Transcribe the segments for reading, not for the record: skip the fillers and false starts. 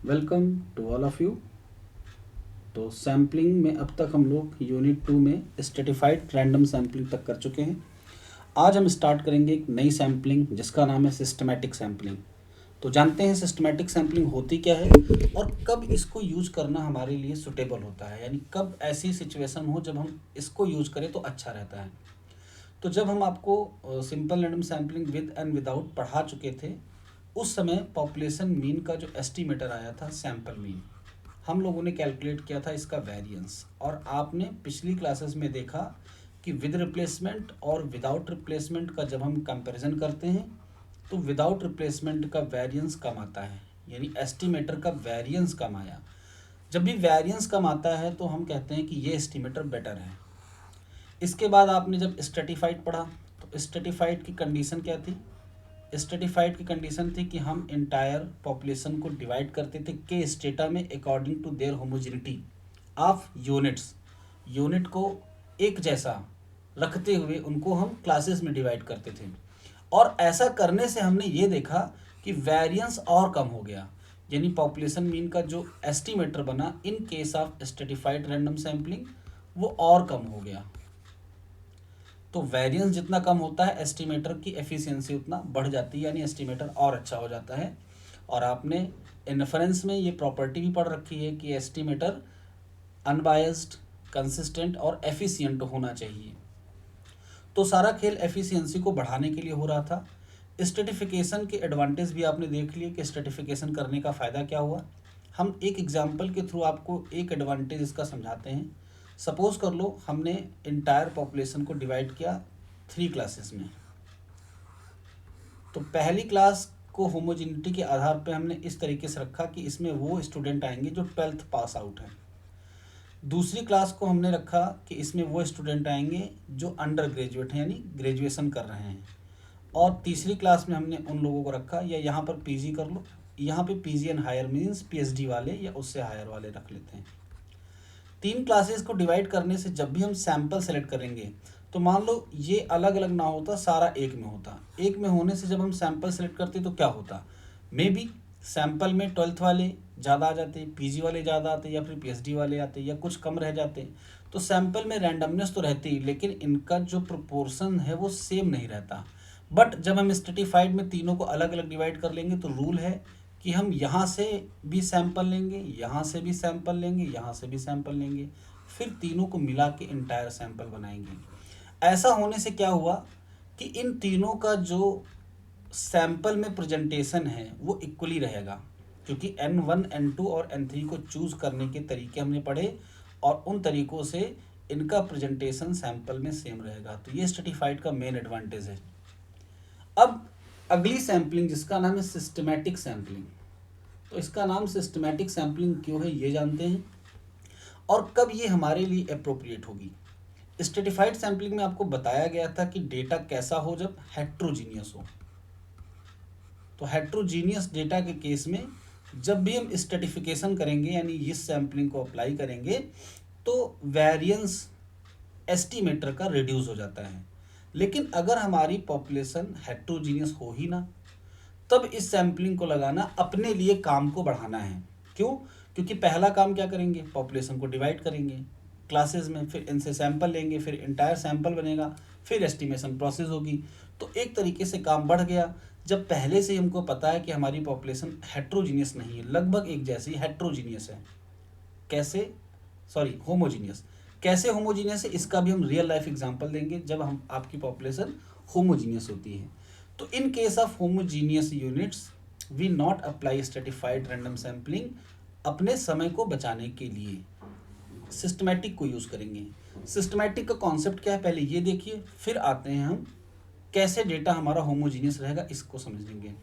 Welcome to all of you. तो sampling में अब तक हम लोग यूनिट 2 में स्ट्रेटिफाइड रैंडम सैम्पलिंग तक कर चुके हैं। आज हम स्टार्ट करेंगे एक नई सैम्पलिंग जिसका नाम है सिस्टमैटिक सैम्पलिंग। तो जानते हैं सिस्टमैटिक सैम्पलिंग होती क्या है और कब इसको यूज करना हमारे लिए सुटेबल होता है, यानी कब ऐसी सिचुएशन हो जब हम इसको यूज करें तो अच्छा रहता है। तो जब हम आपको simple random sampling with and without पढ़ा चुके थे, उस समय पॉपुलेशन मीन का जो एस्टीमेटर आया था सैम्पल मीन, हम लोगों ने कैलकुलेट किया था इसका वेरिएंस। और आपने पिछली क्लासेस में देखा कि विद रिप्लेसमेंट और विदाउट रिप्लेसमेंट का जब हम कंपैरिजन करते हैं तो विदाउट रिप्लेसमेंट का वेरिएंस कम आता है, यानी एस्टीमेटर का वेरिएंस कम आया। जब भी वेरिएंस कम आता है तो हम कहते हैं कि ये एस्टीमेटर बेटर है। इसके बाद आपने जब स्ट्रेटिफाइड पढ़ा तो स्ट्रेटिफाइड की कंडीशन क्या थी? स्ट्रेटिफाइड की कंडीशन थी कि हम इंटायर पॉपुलेशन को डिवाइड करते थे के स्टेटा में according to their homogeneity of units. Unit को एक जैसा रखते हुए उनको हम क्लासेस में डिवाइड करते थे, और ऐसा करने से हमने ये देखा कि वेरिएंस और कम हो गया, यानी पॉपुलेशन मीन का जो एस्टीमेटर बना इन case of stratified random sampling वो और कम हो गया। तो वेरिएंस जितना कम होता है एस्टीमेटर की एफिशिएंसी उतना बढ़ जाती है, यानी एस्टीमेटर और अच्छा हो जाता है। और आपने इन्फरेंस में ये प्रॉपर्टी भी पढ़ रखी है कि एस्टीमेटर अनबायस्ड, कंसिस्टेंट और एफिशिएंट होना चाहिए। तो सारा खेल एफिशिएंसी को बढ़ाने के लिए हो रहा था। स्ट्रेटिफिकेशन के एडवांटेज भी आपने देख लिए कि स्ट्रेटिफिकेशन करने का फ़ायदा क्या हुआ। हम एक एग्जाम्पल के थ्रू आपको एक एडवांटेज इसका समझाते हैं। सपोज कर लो हमने इंटायर पॉपुलेशन को डिवाइड किया 3 क्लासेस में। तो पहली क्लास को होमोजेनिटी के आधार पे हमने इस तरीके से रखा कि इसमें वो स्टूडेंट आएंगे जो 12th पास आउट हैं। दूसरी क्लास को हमने रखा कि इसमें वो स्टूडेंट आएंगे जो अंडर ग्रेजुएट हैं, यानी ग्रेजुएशन कर रहे हैं। और तीसरी क्लास में हमने उन लोगों को रखा, या यहाँ पर पीजी कर लो, यहाँ पे PG and higher means PhD वाले या उससे हायर वाले रख लेते हैं। 3 क्लासेस को डिवाइड करने से जब भी हम सैंपल सेलेक्ट करेंगे तो मान लो ये अलग अलग ना होता, सारा एक में होता। एक में होने से जब हम सैंपल सेलेक्ट करते तो क्या होता, मे बी सैंपल में 12th वाले ज़्यादा आ जाते, पीजी वाले ज़्यादा आते, या फिर पीएचडी वाले आते, या कुछ कम रह जाते। तो सैंपल में रैंडमनेस तो रहती ही, लेकिन इनका जो प्रोपोर्शन है वो सेम नहीं रहता। बट जब हम स्ट्रेटिफाइड में तीनों को अलग अलग डिवाइड कर लेंगे तो रूल है कि हम यहाँ से भी सैंपल लेंगे, यहाँ से भी सैंपल लेंगे, यहाँ से भी सैंपल लेंगे, फिर तीनों को मिला के इंटायर सैंपल बनाएंगे। ऐसा होने से क्या हुआ कि इन तीनों का जो सैंपल में प्रेजेंटेशन है वो इक्वली रहेगा, क्योंकि N1, N2 और N3 को चूज़ करने के तरीके हमने पढ़े और उन तरीक़ों से इनका प्रेजेंटेशन सैंपल में सेम रहेगा। तो ये स्ट्रेटिफाइड का मेन एडवांटेज है। अब अगली सैम्पलिंग जिसका नाम है सिस्टमैटिक सैम्पलिंग। तो इसका नाम सिस्टमैटिक सैम्पलिंग क्यों है ये जानते हैं, और कब ये हमारे लिए अप्रोप्रिएट होगी। स्ट्रेटिफाइड सैम्पलिंग में आपको बताया गया था कि डेटा कैसा हो, जब हेट्रोजीनियस हो। तो हेट्रोजीनियस डेटा के केस में जब भी हम स्ट्रेटिफिकेशन करेंगे, यानी इस सैम्पलिंग को अप्लाई करेंगे, तो वेरिएंस एस्टीमेटर का रिड्यूस हो जाता है। लेकिन अगर हमारी पॉपुलेशन हेट्रोजीनियस हो ही ना, तब इस सैम्पलिंग को लगाना अपने लिए काम को बढ़ाना है। क्यों? क्योंकि पहला काम क्या करेंगे, पॉपुलेशन को डिवाइड करेंगे क्लासेस में, फिर इनसे सैंपल लेंगे, फिर इंटायर सैंपल बनेगा, फिर एस्टिमेशन प्रोसेस होगी। तो एक तरीके से काम बढ़ गया। जब पहले से हमको पता है कि हमारी पॉपुलेशन हेट्रोजीनियस नहीं है, लगभग एक जैसी हेट्रोजीनियस है। कैसे? Sorry, homogeneous. कैसे होमोजीनियस है इसका भी हम रियल लाइफ एग्जांपल देंगे जब हम आपकी पॉपुलेशन होमोजीनियस होती है। तो in case of homogeneous units we not apply stratified random sampling. अपने समय को बचाने के लिए सिस्टमैटिक को यूज़ करेंगे। सिस्टमैटिक का कॉन्सेप्ट क्या है पहले ये देखिए, फिर आते हैं हम कैसे डेटा हमारा होमोजीनियस रहेगा इसको समझ लेंगे।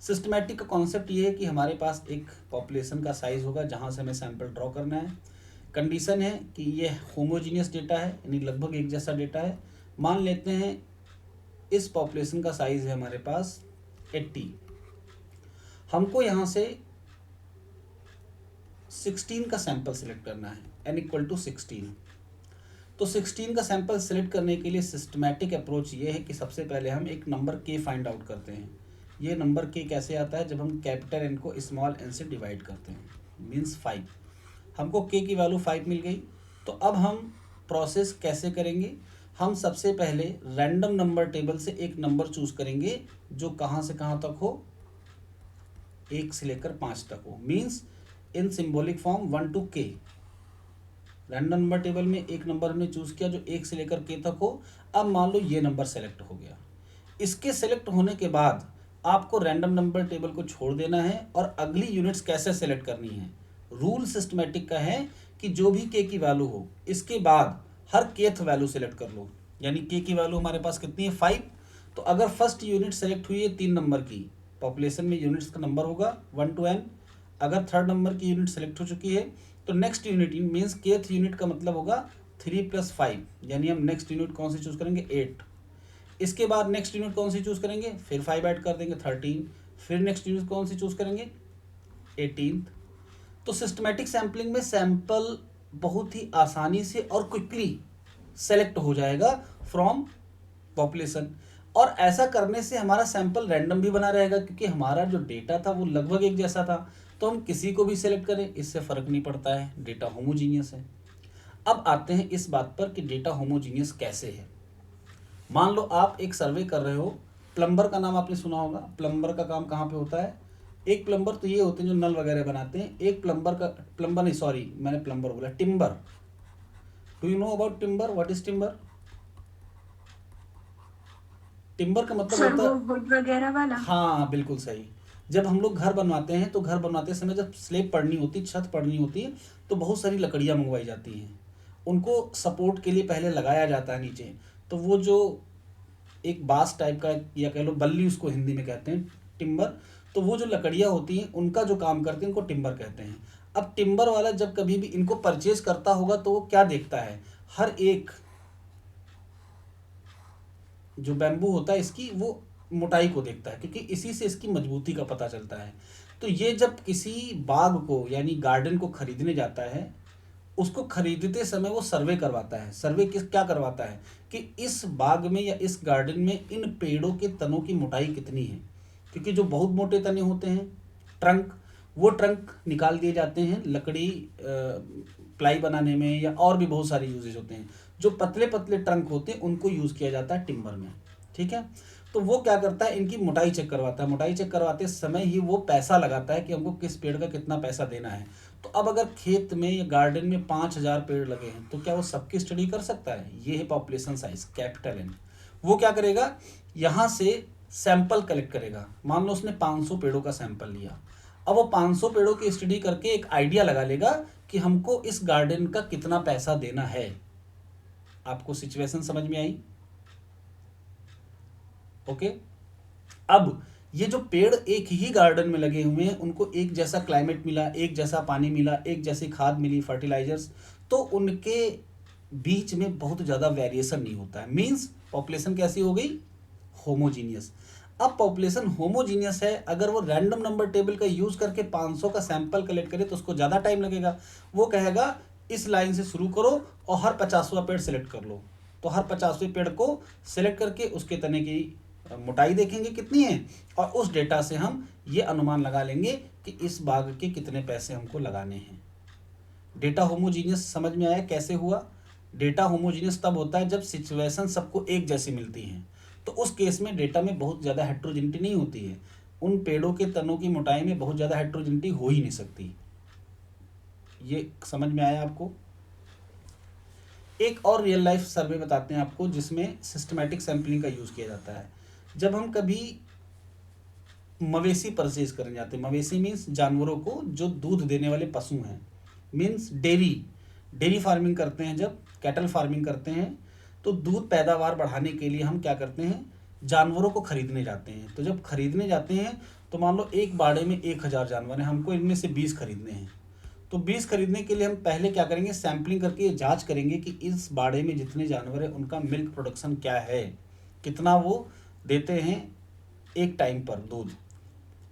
सिस्टमैटिक का कॉन्सेप्ट ये है कि हमारे पास एक पॉपुलेशन का साइज होगा जहाँ से हमें सैंपल ड्रॉ करना है। कंडीशन है कि ये होमोजीनियस डेटा है, यानी लगभग एक जैसा डेटा है। मान लेते हैं इस पॉपुलेशन का साइज है हमारे पास 80। हमको यहाँ से 16 का सैंपल सिलेक्ट करना है, n इक्वल टू 16। तो 16 का सैंपल सिलेक्ट करने के लिए सिस्टमैटिक अप्रोच ये है कि सबसे पहले हम एक नंबर k फाइंड आउट करते हैं। ये नंबर के कैसे आता है, जब हम कैपिटल एन को स्मॉल एन से डिवाइड करते हैं, मीन्स 5। हमको के की वैल्यू 5 मिल गई। तो अब हम प्रोसेस कैसे करेंगे, हम सबसे पहले रैंडम नंबर टेबल से एक नंबर चूज करेंगे जो कहाँ से कहाँ तक हो, 1 से लेकर 5 तक हो, means in symbolic form 1 to k। Random number table में एक नंबर हमने चूज किया जो 1 से लेकर k तक हो। अब मान लो ये नंबर सेलेक्ट हो गया। इसके सेलेक्ट होने के बाद आपको रैंडम नंबर टेबल को छोड़ देना है और अगली यूनिट्स कैसे सेलेक्ट करनी है। रूल सिस्टमेटिक का है कि जो भी k की वैल्यू हो इसके बाद हर kth वैल्यू सेलेक्ट कर लो। यानी k की वैल्यू हमारे पास कितनी है, 5। तो अगर फर्स्ट यूनिट सेलेक्ट हुई है 3 नंबर की, पॉपुलेशन में यूनिट्स का नंबर होगा 1 to n। अगर थर्ड नंबर की यूनिट सेलेक्ट हो चुकी है तो next unit means kth unit का मतलब होगा 3 + 5, यानी हम नेक्स्ट यूनिट कौन सी चूज करेंगे, 8। इसके बाद नेक्स्ट यूनिट कौन सी चूज करेंगे, फिर 5 ऐड कर देंगे 13। फिर नेक्स्ट यूनिट कौन सी चूज करेंगे, 18। तो सिस्टमैटिक सैम्पलिंग में सैंपल बहुत ही आसानी से और क्विकली सेलेक्ट हो जाएगा फ्रॉम पॉपुलेशन। और ऐसा करने से हमारा सैंपल रैंडम भी बना रहेगा क्योंकि हमारा जो डेटा था वो लगभग एक जैसा था। तो हम किसी को भी सेलेक्ट करें इससे फ़र्क नहीं पड़ता है, डेटा होमोजीनियस है। अब आते हैं इस बात पर कि डेटा होमोजीनियस कैसे है। मान लो आप एक सर्वे कर रहे हो, प्लम्बर का नाम आपने सुना होगा। प्लम्बर का काम कहाँ पे होता है, एक प्लम्बर तो ये होते हैं जो नल वगैरह बनाते हैं, एक प्लम्बर नहीं, सॉरी मैंने प्लम्बर बोला, timber. Do you know about timber, what is timber? Timber का मतलब सर होता वो है, वुड वगैरह वाला। हाँ बिल्कुल सही। जब हम लोग घर बनवाते हैं तो घर बनवाते समय जब स्लेब पड़नी होती, छत पड़नी होती है, तो बहुत सारी लकड़ियाँ मंगवाई जाती हैं। उनको सपोर्ट के लिए पहले लगाया जाता है नीचे। तो वो जो एक बांस टाइप का, या कह लो बल्ली उसको हिंदी में कहते हैं, टिम्बर। तो वो जो लकड़ियाँ होती हैं उनका जो काम करते हैं उनको टिम्बर कहते हैं। अब टिम्बर वाला जब कभी भी इनको परचेज करता होगा तो वो क्या देखता है, हर एक जो बैम्बू होता है इसकी वो मोटाई को देखता है क्योंकि इसी से इसकी मजबूती का पता चलता है। तो ये जब किसी बाग को यानी गार्डन को खरीदने जाता है, उसको खरीदते समय वो सर्वे करवाता है। सर्वे किस क्या करवाता है कि इस बाग में या इस गार्डन में इन पेड़ों के तनों की मोटाई कितनी है। क्योंकि जो बहुत मोटे तने होते हैं, ट्रंक, वो ट्रंक निकाल दिए जाते हैं लकड़ी प्लाई बनाने में, या और भी बहुत सारे यूजेज होते हैं। जो पतले पतले ट्रंक होते हैं उनको यूज़ किया जाता है टिम्बर में, ठीक है। तो वो क्या करता है, इनकी मोटाई चेक करवाता है। मोटाई चेक करवाते समय ही वो पैसा लगाता है कि हमको किस पेड़ का कितना पैसा देना है। तो अब अगर खेत में या गार्डन में 5,000 पेड़ लगे हैं तो क्या वो सबकी स्टडी कर सकता है? ये है पॉपुलेशन साइज, कैपिटल एन। वो क्या करेगा, यहाँ से सैंपल कलेक्ट करेगा। मान लो उसने 500 पेड़ों का सैंपल लिया। अब वो 500 पेड़ों की स्टडी करके एक आइडिया लगा लेगा कि हमको इस गार्डन का कितना पैसा देना है। आपको सिचुएशन समझ में आई? ओके। अब ये जो पेड़ एक ही गार्डन में लगे हुए हैं उनको एक जैसा क्लाइमेट मिला, एक जैसा पानी मिला, एक जैसी खाद मिली, फर्टिलाइजर्स, तो उनके बीच में बहुत ज़्यादा वेरिएशन नहीं होता है। मीन्स पॉपुलेशन कैसी हो गई, होमोजीनियस। अब पॉपुलेशन होमोजीनियस है, अगर वो रैंडम नंबर टेबल का यूज़ करके 500 का सैंपल कलेक्ट करे तो उसको ज़्यादा टाइम लगेगा। वो कहेगा इस लाइन से शुरू करो और हर 50वां पेड़ सेलेक्ट कर लो। तो हर 50वें पेड़ को सेलेक्ट करके उसके तने की मोटाई देखेंगे कितनी है, और उस डेटा से हम ये अनुमान लगा लेंगे कि इस बाग के कितने पैसे हमको लगाने हैं। डेटा होमोजीनियस समझ में आया कैसे हुआ? डेटा होमोजीनियस तब होता है जब सिचुएशन सबको एक जैसी मिलती हैं। तो उस केस में डेटा में बहुत ज़्यादा हेट्रोजेनिटी नहीं होती है। उन पेड़ों के तनों की मोटाई में बहुत ज़्यादा हेट्रोजेनिटी हो ही नहीं सकती। ये समझ में आया आपको? एक और रियल लाइफ सर्वे बताते हैं आपको जिसमें सिस्टमैटिक सैम्पलिंग का यूज़ किया जाता है। जब हम कभी मवेशी परचेज करने जाते हैं, मवेशी मीन्स जानवरों को जो दूध देने वाले पशु हैं, मीन्स डेयरी फार्मिंग करते हैं, जब कैटल फार्मिंग करते हैं तो दूध पैदावार बढ़ाने के लिए हम क्या करते हैं, जानवरों को खरीदने जाते हैं। तो जब खरीदने जाते हैं तो मान लो एक बाड़े में 1,000 जानवर हैं, हमको इनमें से 20 खरीदने हैं। तो 20 खरीदने के लिए हम पहले क्या करेंगे, सैम्पलिंग करके ये जांच करेंगे कि इस बाड़े में जितने जानवर हैं उनका मिल्क प्रोडक्शन क्या है, कितना वो देते हैं एक टाइम पर दूध।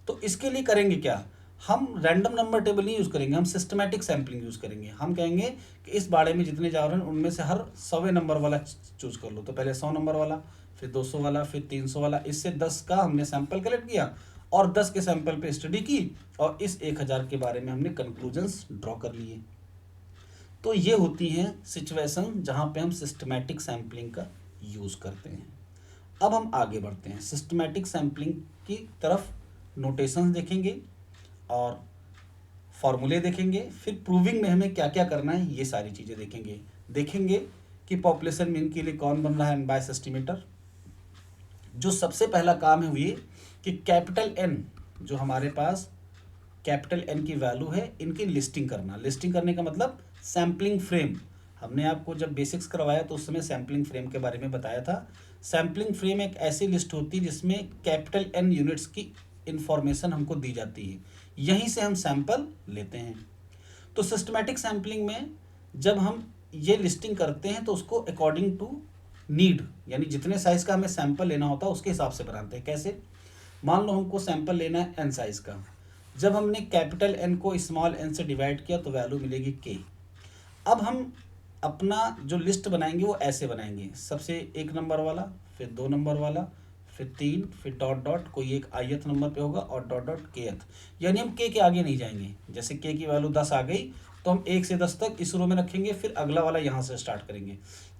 तो इसके लिए करेंगे क्या, हम रैंडम नंबर टेबल नहीं यूज़ करेंगे, हम सिस्टमैटिक सैम्पलिंग यूज़ करेंगे। हम कहेंगे कि इस बाड़े में जितने जा रहे हैं उनमें से हर 100वें नंबर वाला चूज़ कर लो। तो पहले 100 नंबर वाला, फिर 200 वाला, फिर 300 वाला, इससे 10 का हमने सैंपल कलेक्ट किया और 10 के सैंपल पे स्टडी की और इस 1000 के बारे में हमने कंक्लूजन्स ड्रॉ कर लिए। तो ये होती हैं सिचुएशन जहाँ पे हम सिस्टमैटिक सैम्पलिंग का यूज़ करते हैं। अब हम आगे बढ़ते हैं सिस्टमैटिक सैम्पलिंग की तरफ। नोटेशंस देखेंगे और फॉर्मूले देखेंगे, फिर प्रूविंग में हमें क्या क्या करना है ये सारी चीज़ें देखेंगे कि पॉपुलेशन मीन के लिए कौन बन रहा है अनबायस्ड एस्टिमेटर। जो सबसे पहला काम है वो ये कि कैपिटल एन जो हमारे पास कैपिटल एन की वैल्यू है इनकी लिस्टिंग करना। लिस्टिंग करने का मतलब सैम्पलिंग फ्रेम। हमने आपको जब बेसिक्स करवाया तो उस समय सैम्पलिंग फ्रेम के बारे में बताया था। सैम्पलिंग फ्रेम एक ऐसी लिस्ट होती है जिसमें कैपिटल एन यूनिट्स की इंफॉर्मेशन हमको दी जाती है, यहीं से हम सैंपल लेते हैं। तो सिस्टमैटिक सैम्पलिंग में जब हम ये लिस्टिंग करते हैं तो उसको अकॉर्डिंग टू नीड, यानी जितने साइज़ का हमें सैंपल लेना होता है उसके हिसाब से बनाते हैं। कैसे? मान लो हमको सैंपल लेना है एन साइज़ का, जब हमने कैपिटल एन को स्मॉल एन से डिवाइड किया तो वैल्यू मिलेगी के। अब हम अपना जो लिस्ट बनाएंगे वो ऐसे बनाएंगे, सबसे 1 नंबर वाला, फिर 2 नंबर वाला, फिर 3, फिर डॉट डॉट कोई एक ith नंबर पे होगा और डॉट डॉट kth, यानी हम के आगे नहीं जाएंगे। जैसे के की वैल्यू 10 आ गई तो हम 1 से 10 तक इस रो में रखेंगे, फिर अगला वाला यहाँ से स्टार्ट करेंगे।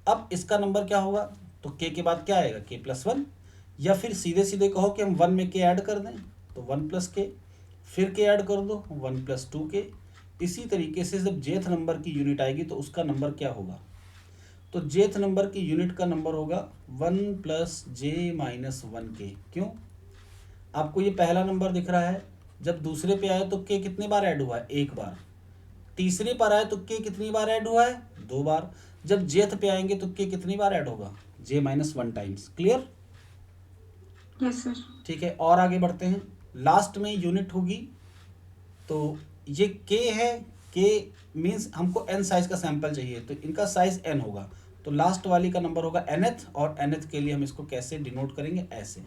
अब इसका नंबर क्या होगा? तो के बाद क्या आएगा? k+1, या फिर सीधे सीधे कहो कि हम 1 में के ऐड कर दें तो 1 + k, फिर के ऐड कर दो 1 + 2k। इसी तरीके से जब jth नंबर की यूनिट आएगी तो उसका नंबर क्या होगा? तो jth नंबर की यूनिट का नंबर होगा 1 + j - 1k। क्यों? आपको ये पहला नंबर दिख रहा है, जब दूसरे पे आया तो k कितने बार ऐड हुआ है? 1 बार। तीसरे पर आया तो k कितनी बार ऐड हुआ है? 2 बार। जब jth पे आएंगे तो k कितनी बार ऐड होगा? j - 1 times. Clear? Yes sir. ठीक है, और आगे बढ़ते हैं। लास्ट में यूनिट होगी तो ये k है, k मीन्स हमको n साइज का सैंपल चाहिए तो इनका साइज n होगा, तो लास्ट वाली का नंबर होगा nth, और nth के लिए हम इसको कैसे डिनोट करेंगे? ऐसे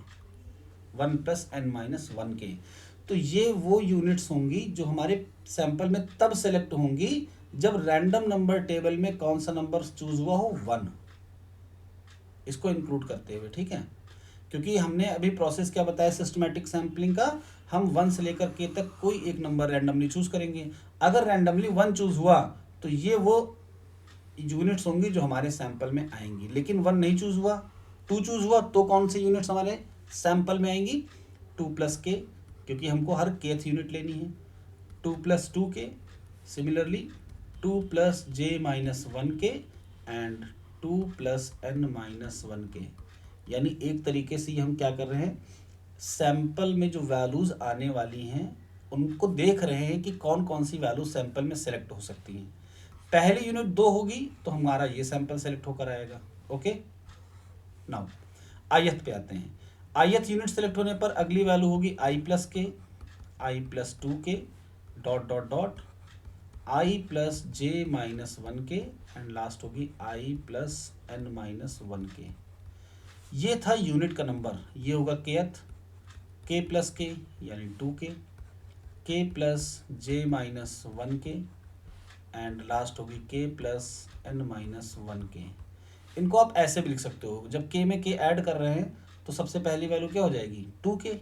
1 + n - 1k। तो ये वो यूनिट्स होंगी जो हमारे सैंपल में तब सेलेक्ट होंगी जब रैंडम नंबर टेबल में कौन सा नंबर चूज हुआ हो? 1, इसको इंक्लूड करते हुए। ठीक है, क्योंकि हमने अभी प्रोसेस क्या बताया सिस्टमैटिक सैम्पलिंग का, हम 1 से लेकर k तक कोई एक नंबर रैंडमली चूज करेंगे। अगर रैंडमली 1 चूज हुआ तो ये वो यूनिट्स होंगी जो हमारे सैंपल में आएंगी। लेकिन 1 नहीं चूज हुआ, 2 चूज हुआ तो कौन सी यूनिट्स हमारे सैंपल में आएंगी? 2 + k, क्योंकि हमको हर kth यूनिट लेनी है। 2 + 2k, similarly 2 + j - 1k and 2 + n - 1k। यानी एक तरीके से हम क्या कर रहे हैं, सैंपल में जो वैल्यूज़ आने वाली हैं उनको देख रहे हैं कि कौन कौन सी वैल्यू सैंपल में सेलेक्ट हो सकती हैं। पहली यूनिट 2 होगी तो हमारा ये सैंपल सेलेक्ट होकर आएगा। ओके, नाउ ith पे आते हैं। ith यूनिट सेलेक्ट होने पर अगली वैल्यू होगी i + k, i + 2k, dot dot dot i + j - 1k and last होगी i + n - 1k। ये था यूनिट का नंबर, ये होगा kth, k + k यानी 2k, k + j - 1k and last होगी k + n - 1k। इनको आप ऐसे भी लिख सकते हो, जब k में k ऐड कर रहे हैं तो सबसे पहली वैल्यू क्या हो जाएगी? 2k।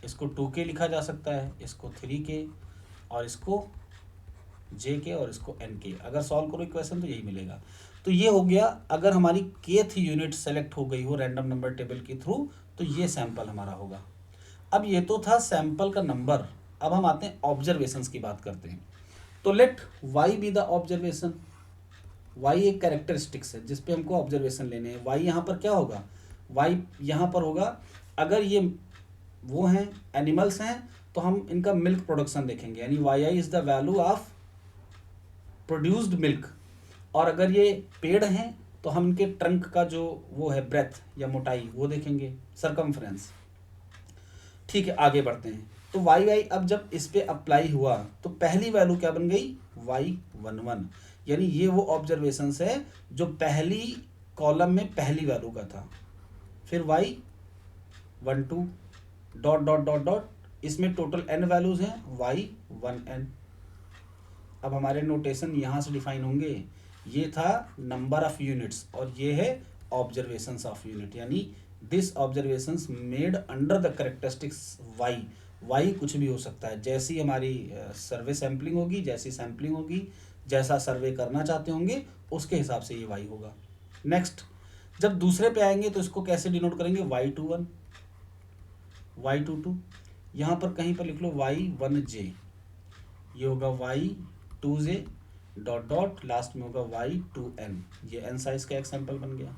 इसको 2k लिखा जा सकता है, इसको 3k और इसको j और इसको nk। अगर सॉल्व करो इक्वेशन तो यही मिलेगा। तो ये हो गया, अगर हमारी kth यूनिट सेलेक्ट हो गई हो रैंडम नंबर टेबल के थ्रू तो ये सैंपल हमारा होगा। अब ये तो था सैंपल का नंबर। अब हम आते हैं ऑब्जर्वेशंस की बात करते हैं। तो let y be the observation. y एक कैरेक्टरिस्टिक्स है जिस पे हमको ऑब्जर्वेशन लेने हैं। y यहाँ पर क्या होगा? y यहाँ पर होगा, अगर ये वो हैं एनिमल्स हैं तो हम इनका मिल्क प्रोडक्शन देखेंगे, यानी yi is the value of produced milk. और अगर ये पेड़ हैं तो हम इनके ट्रंक का जो वो है ब्रेथ या मोटाई वो देखेंगे, सरकमफ्रेंस। ठीक है, आगे बढ़ते हैं। तो वाई अब जब इस पे अप्लाई हुआ तो पहली वैल्यू क्या बन गई? y11, यानी ये वो ऑब्जर्वेशंस है जो पहली कॉलम में पहली वैल्यू का था। फिर y12 dot dot dot dot, इसमें टोटल n वैल्यूज हैं y1n। अब हमारे नोटेशन यहाँ से डिफाइन होंगे, ये था नंबर ऑफ यूनिट्स और ये है ऑब्जर्वेशंस ऑफ यूनिट, यानी this observations made under the characteristics y कुछ भी हो सकता है, जैसी हमारी सर्वे सैम्पलिंग होगी, जैसी सैम्पलिंग होगी, जैसा सर्वे करना चाहते होंगे उसके हिसाब से ये y होगा। नेक्स्ट, जब दूसरे पे आएंगे तो इसको कैसे डिनोट करेंगे, y21 y22, यहाँ पर कहीं पर लिख लो y1j, ये होगा y2j डॉट डॉट, लास्ट में होगा y2n, ये n साइज का एक सैंपल बन गया।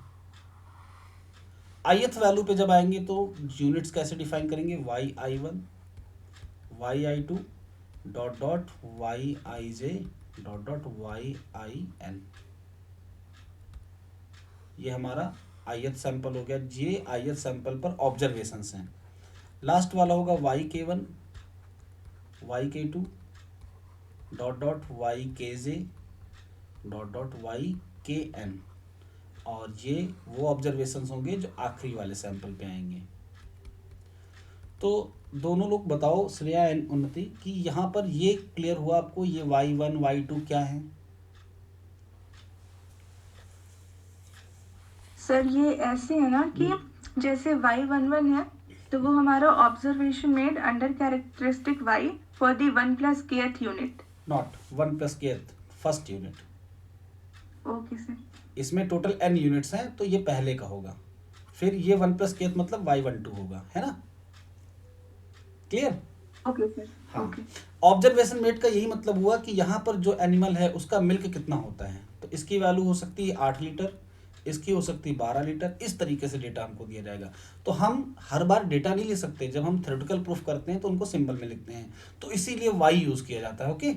ith वैल्यू पे जब आएंगे तो यूनिट्स कैसे डिफाइन करेंगे, yi1 yi2 dot dot yij dot dot yin, ये हमारा ith सैंपल हो गया। ये ith सैंपल पर ऑब्जर्वेशंस हैं। लास्ट वाला होगा yk1 yk2 dot dot ykj dot dot ykn, और ये वो ऑब्जर्वेशंस होंगे जो आखिरी वाले सैंपल पे आएंगे। तो दोनों लोग बताओ, श्रेया एंड उन्नति, कि यहाँ पर ये क्लियर हुआ आपको, ये y1 y2 क्या है? सर ये ऐसे है ना कि जैसे y11 है तो वो हमारा observation made under characteristic y for the 1 plus kth unit. Not 1 plus kth, first unit. Okay sir. इसमें टोटल n यूनिट्स हैं, तो ये पहले का होगा, फिर ये 1 प्लस kth मतलब y12 होगा, है ना? क्लियर? Okay sir. हाँ। ओके। ऑब्जर्वेशन मेड का यही मतलब हुआ कि यहाँ पर जो एनिमल है उसका मिल्क कितना होता है, तो इसकी वैल्यू हो सकती है 8 लीटर, इसकी हो सकती है 12 लीटर, इस तरीके से डेटा हमको दिया जाएगा। तो हम हर बार डेटा नहीं ले सकते, जब हम थ्योरेटिकल प्रूफ करते हैं तो उनको सिंबल में लिखते हैं, तो इसीलिए y यूज किया जाता है। ओके,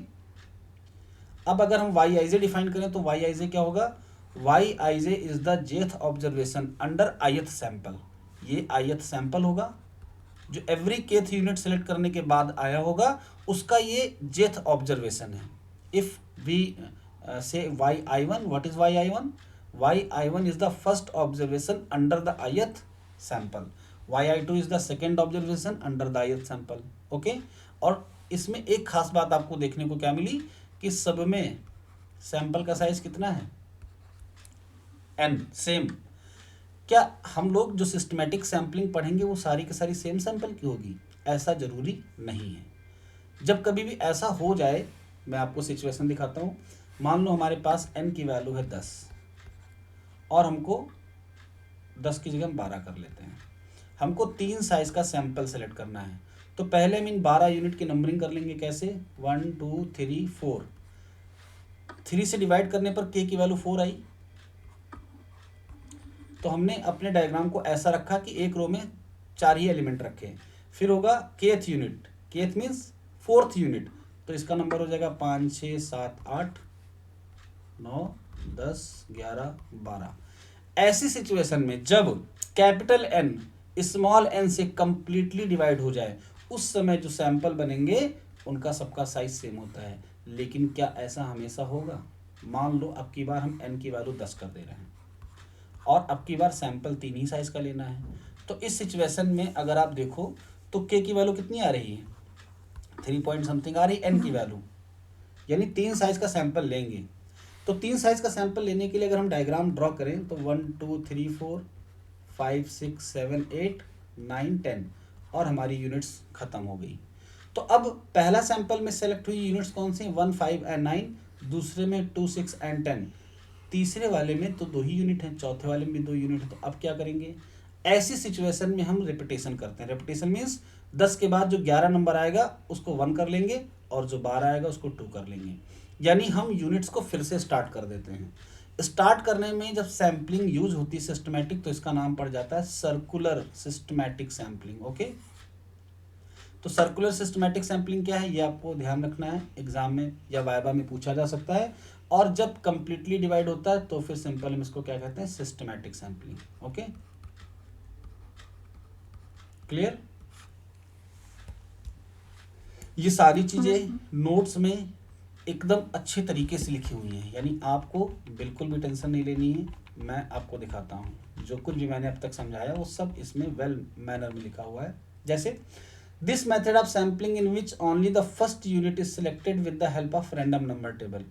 अब अगर हम yij डिफाइन करें तो yij क्या होगा, yij is the jth observation under ith sample. ये ith सैंपल होगा जो एवरी kth यूनिट सेलेक्ट करने के बाद आया होगा, उसका ये jth ऑब्जर्वेशन है। इफ वी से yi1, what is yi1? yi1 is the first observation under the ith sample, yi2 is the second observation under the ith sample। Okay, और इसमें एक खास बात आपको देखने को क्या मिली कि सब में सैंपल का साइज कितना है, n, सेम। क्या हम लोग जो सिस्टमेटिक सैम्पलिंग पढ़ेंगे वो सारी की सारी सेम सैंपल की होगी? ऐसा जरूरी नहीं है। जब कभी भी ऐसा हो जाए, मैं आपको सिचुएशन दिखाता हूँ। मान लो हमारे पास n की वैल्यू है 10 और हमको 10 की जगह हम 12 कर लेते हैं। हमको 3 साइज का सैंपल सेलेक्ट करना है, तो पहले हम इन 12 यूनिट की नंबरिंग कर लेंगे। कैसे? 1 2 3 4, 3 से डिवाइड करने पर k की वैल्यू 4 आई। तो हमने अपने डायग्राम को ऐसा रखा कि एक रो में 4 ही एलिमेंट रखे, फिर होगा kth unit, kth means 4th unit, तो इसका नंबर हो जाएगा 5 6 7 8 9 10 11 12। ऐसी सिचुएशन में जब कैपिटल N स्मॉल n से कंप्लीटली डिवाइड हो जाए, उस समय जो सैंपल बनेंगे उनका सबका साइज सेम होता है। लेकिन क्या ऐसा हमेशा होगा? मान लो अब की बार हम n की वैल्यू 10 कर दे रहे हैं और अब की बार सैंपल 3 ही साइज का लेना है, तो इस सिचुएशन में अगर आप देखो तो k की वैल्यू कितनी आ रही है, 3 पॉइंट समथिंग आ रही है n की वैल्यू, यानी 3 साइज का सैंपल लेंगे। तो 3 साइज का सैंपल लेने के लिए अगर हम डायग्राम ड्रॉ करें तो 1 2 3 4 5 6 7 8 9 10 और हमारी यूनिट्स खत्म हो गई। तो अब पहला सैंपल में सेलेक्ट हुई यूनिट्स कौन सी? 1 5 एंड 9, दूसरे में 2 6 एंड 10, तीसरे वाले में तो 2 ही यूनिट हैं, चौथे वाले में भी 2 यूनिट है। तो अब क्या करेंगे? ऐसी सिचुएशन में हम रिपीटेशन करते हैं। रिपीटेशन मीन्स 10 के बाद जो 11 नंबर आएगा उसको 1 कर लेंगे और जो 12 आएगा उसको 2 कर लेंगे, यानी हम यूनिट्स को फिर से स्टार्ट कर देते हैं। स्टार्ट करने में जब सैम्पलिंग यूज होती है सिस्टमैटिक, तो इसका नाम पड़ जाता है सर्कुलर सिस्टमैटिक सैम्पलिंग। ओके, तो सर्कुलर सिस्टमैटिक सैम्पलिंग क्या है ये आपको ध्यान रखना है, एग्जाम में या वाइवा में पूछा जा सकता है। और जब कंप्लीटली डिवाइड होता है तो फिर सिंपल हम इसको क्या कहते हैं? Systematic sampling. Okay, clear? ये सारी चीजें नोट्स में एकदम अच्छे तरीके से लिखी हुई हैं, यानी आपको बिल्कुल भी टेंशन नहीं लेनी है। मैं आपको दिखाता हूँ, जो कुछ भी मैंने अब तक समझाया वो सब इसमें वेल मैनर में लिखा हुआ है, जैसे this method of sampling in which only the first unit is selected with the help of random number table.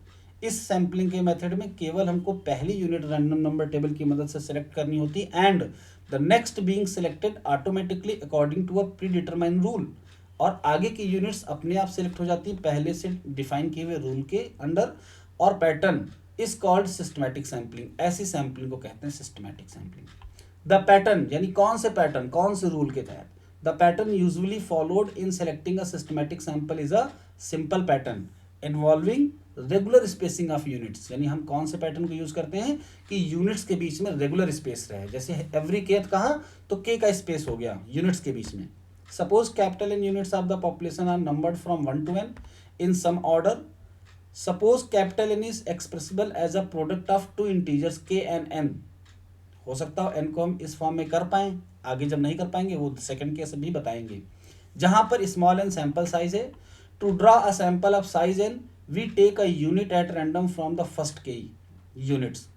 इस सैम्पलिंग के मेथड में केवल हमको पहली यूनिट रैंडम नंबर टेबल की मदद से सिलेक्ट करनी होती and the next being selected automatically according to a predetermined rule, और आगे की यूनिट्स अपने आप सिलेक्ट हो जाती हैं पहले से डिफाइन किए हुए रूल के अंडर। और pattern is called systematic sampling. ऐसी सैम्पलिंग को कहते हैं सिस्टमैटिक सैम्पलिंग। द पैटर्न यानी कौन से पैटर्न, कौन से रूल के तहत। The pattern usually followed in selecting a systematic sample is a simple pattern involving regular spacing of units. यानी हम कौन से पैटर्न को यूज करते हैं कि यूनिट्स के बीच में रेगुलर स्पेस रहे। जैसे एवरी केथ कहा तो के का स्पेस हो गया यूनिट्स के बीच में। Suppose capital N units of the population are numbered from 1 to n in some order. Suppose capital N is expressible as a product of two integers k and n. हो सकता हो N को हम इस form में कर पाएं, आगे जब नहीं कर पाएंगे वो सेकंड केस भी बताएंगे। जहां पर स्मॉल एन सैंपल साइज है, to draw a sample of size n we take a unit at random from the first k units.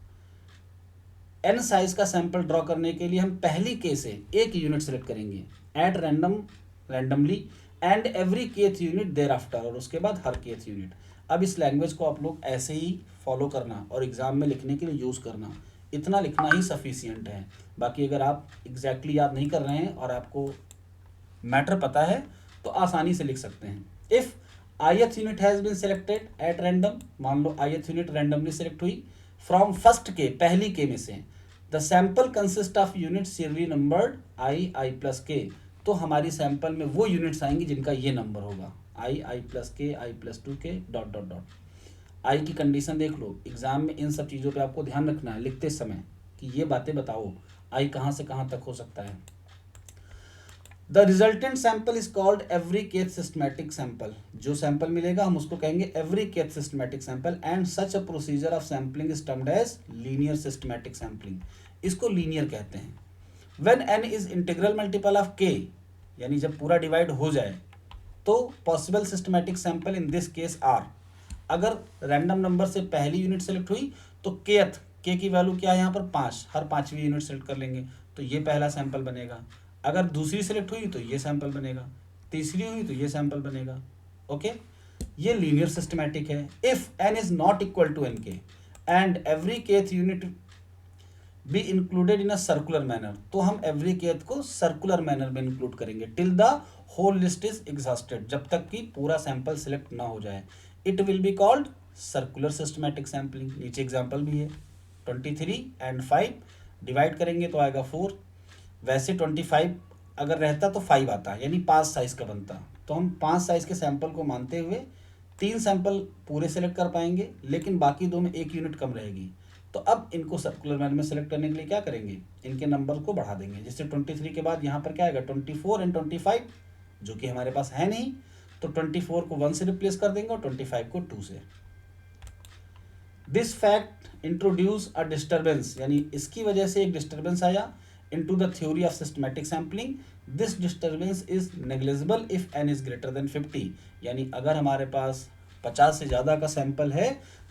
N size का सैंपल ड्रॉ करने के लिए हम पहली के से एक यूनिट सेलेक्ट करेंगे at randomly and every kth unit thereafter, और उसके बाद हर केथ यूनिट। अब इस लैंग्वेज को आप लोग ऐसे ही फॉलो करना और एग्जाम में लिखने के लिए यूज करना, इतना लिखना ही सफिशियंट है। बाकी अगर आप एग्जैक्टली याद नहीं कर रहे हैं और आपको मैटर पता है तो आसानी से लिख सकते हैं। If ith unit has been selected at random, मान लो ith यूनिट रैंडमली सिलेक्ट हुई फ्रॉम फर्स्ट के, पहली के में से, the sample consist of unit serially numbered i plus k, तो हमारी सैंपल में वो यूनिट्स आएंगी जिनका ये नंबर होगा i प्लस के, i plus 2k dot dot dot. I की कंडीशन देख लो, एग्जाम में इन सब चीज़ों पे आपको ध्यान रखना है लिखते समय कि ये बातें बताओ आई कहाँ से कहाँ तक हो सकता है। The resultant sample is called every kth systematic sample. जो सैंपल मिलेगा हम उसको कहेंगे every kth systematic sample and such a procedure of sampling is termed as linear systematic sampling. इसको लीनियर कहते हैं। When n is integral multiple of k, यानी जब पूरा डिवाइड हो जाए, तो possible systematic sample in this case are, अगर रैंडम नंबर से पहली यूनिट सेलेक्ट हुई तो केथ, के की वैल्यू क्या है यहाँ पर 5, हर पांचवी यूनिट सेलेक्ट कर लेंगे तो ये पहला सैंपल बनेगा। अगर दूसरी सेलेक्ट हुई तो ये सैंपल बनेगा, तीसरी हुई तो ये सैंपल बनेगा। ओके, ये लीनियर सिस्टमैटिक है। If n is not equal to n k and every kth unit be included in a circular manner, तो हम एवरी केथ को सर्कुलर मैनर में इंक्लूड करेंगे till the whole list is exhausted, जब तक कि पूरा सैंपल सिलेक्ट ना हो जाए। It will be called circular systematic sampling. नीचे एग्जांपल भी है, 23 एंड 5 डिवाइड करेंगे तो आएगा 4। वैसे 25 अगर रहता तो 5 आता, यानी 5 साइज का बनता, तो हम 5 साइज के सैंपल को मानते हुए 3 सैंपल पूरे सेलेक्ट कर पाएंगे, लेकिन बाकी दो में 1 यूनिट कम रहेगी। तो अब इनको सर्कुलर मैनर में सेलेक्ट करने के लिए क्या करेंगे, इनके नंबर को बढ़ा देंगे। जैसे 23 के बाद यहाँ पर क्या आएगा 24 एंड 25, जो कि हमारे पास है नहीं, तो 24 को 1 से रिप्लेस कर देंगे और 25 को 2 से। This fact introduce a disturbance, यानी इसकी वजह से एक डिस्टर्बेंस आया into the theory of systematic sampling. This disturbance is negligible if n is greater than 50, यानी अगर हमारे पास 50 से ज़्यादा का सैंपल है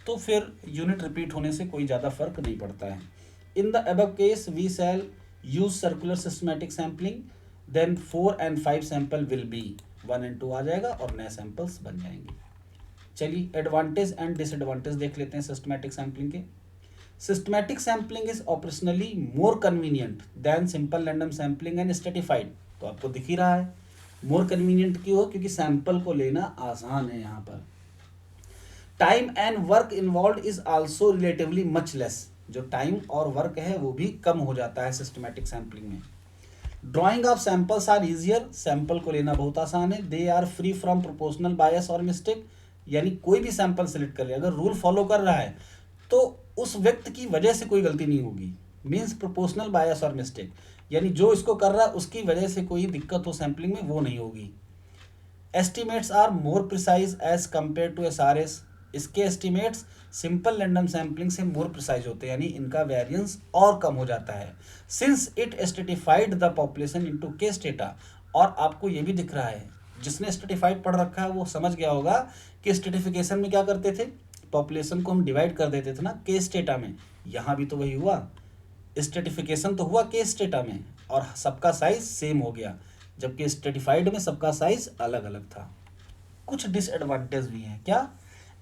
तो फिर यूनिट रिपीट होने से कोई ज़्यादा फर्क नहीं पड़ता है। In the above case we shall use circular systematic sampling, then 4 and 5 sample will be 1 and 2 आ जाएगा और नए सैंपल्स बन जाएंगे। चलिए एडवांटेज एंड डिसएडवांटेज देख लेते हैं सिस्टमैटिक सैम्पलिंग के। Systematic sampling is operationally more convenient than simple random sampling and stratified. तो आपको दिख ही रहा है मोर कन्वीनियंट क्यों हो, क्योंकि सैंपल को लेना आसान है। यहाँ पर time and work involve is also relatively much less, जो टाइम और वर्क है वो भी कम हो जाता है सिस्टमैटिक सैम्पलिंग में। Drawing of samples are easier, sample को लेना बहुत आसान है। They are free from proportional bias और मिस्टेक, यानी कोई भी सैंपल सेलेक्ट कर ले, अगर रूल फॉलो कर रहा है तो उस व्यक्ति की वजह से कोई गलती नहीं होगी। मीन्स प्रोपोर्शनल बायस और मिस्टेक, यानी जो इसको कर रहा है उसकी वजह से कोई दिक्कत हो सैम्पलिंग में वो नहीं होगी। Estimates are more precise as compare to SRS, इसके एस्टिमेट्स सिंपल रैंडम सैम्पलिंग से मोर प्रिसाइज होते हैं, यानी इनका वेरिएंस और कम हो जाता है। Since it stratified the population into के स्टेटा, और आपको ये भी दिख रहा है, जिसने स्ट्रेटिफाइड पढ़ रखा है वो समझ गया होगा कि स्ट्रेटिफिकेशन में क्या करते थे, पॉपुलेशन को हम डिवाइड कर देते थे ना के स्टेटा में। यहाँ भी तो वही हुआ, स्ट्रेटिफिकेशन तो हुआ के स्टेटा में और सबका साइज सेम हो गया। जबकि स्ट्रेटिफाइड में सबका साइज अलग अलग था। कुछ डिसएडवांटेज भी हैं। क्या?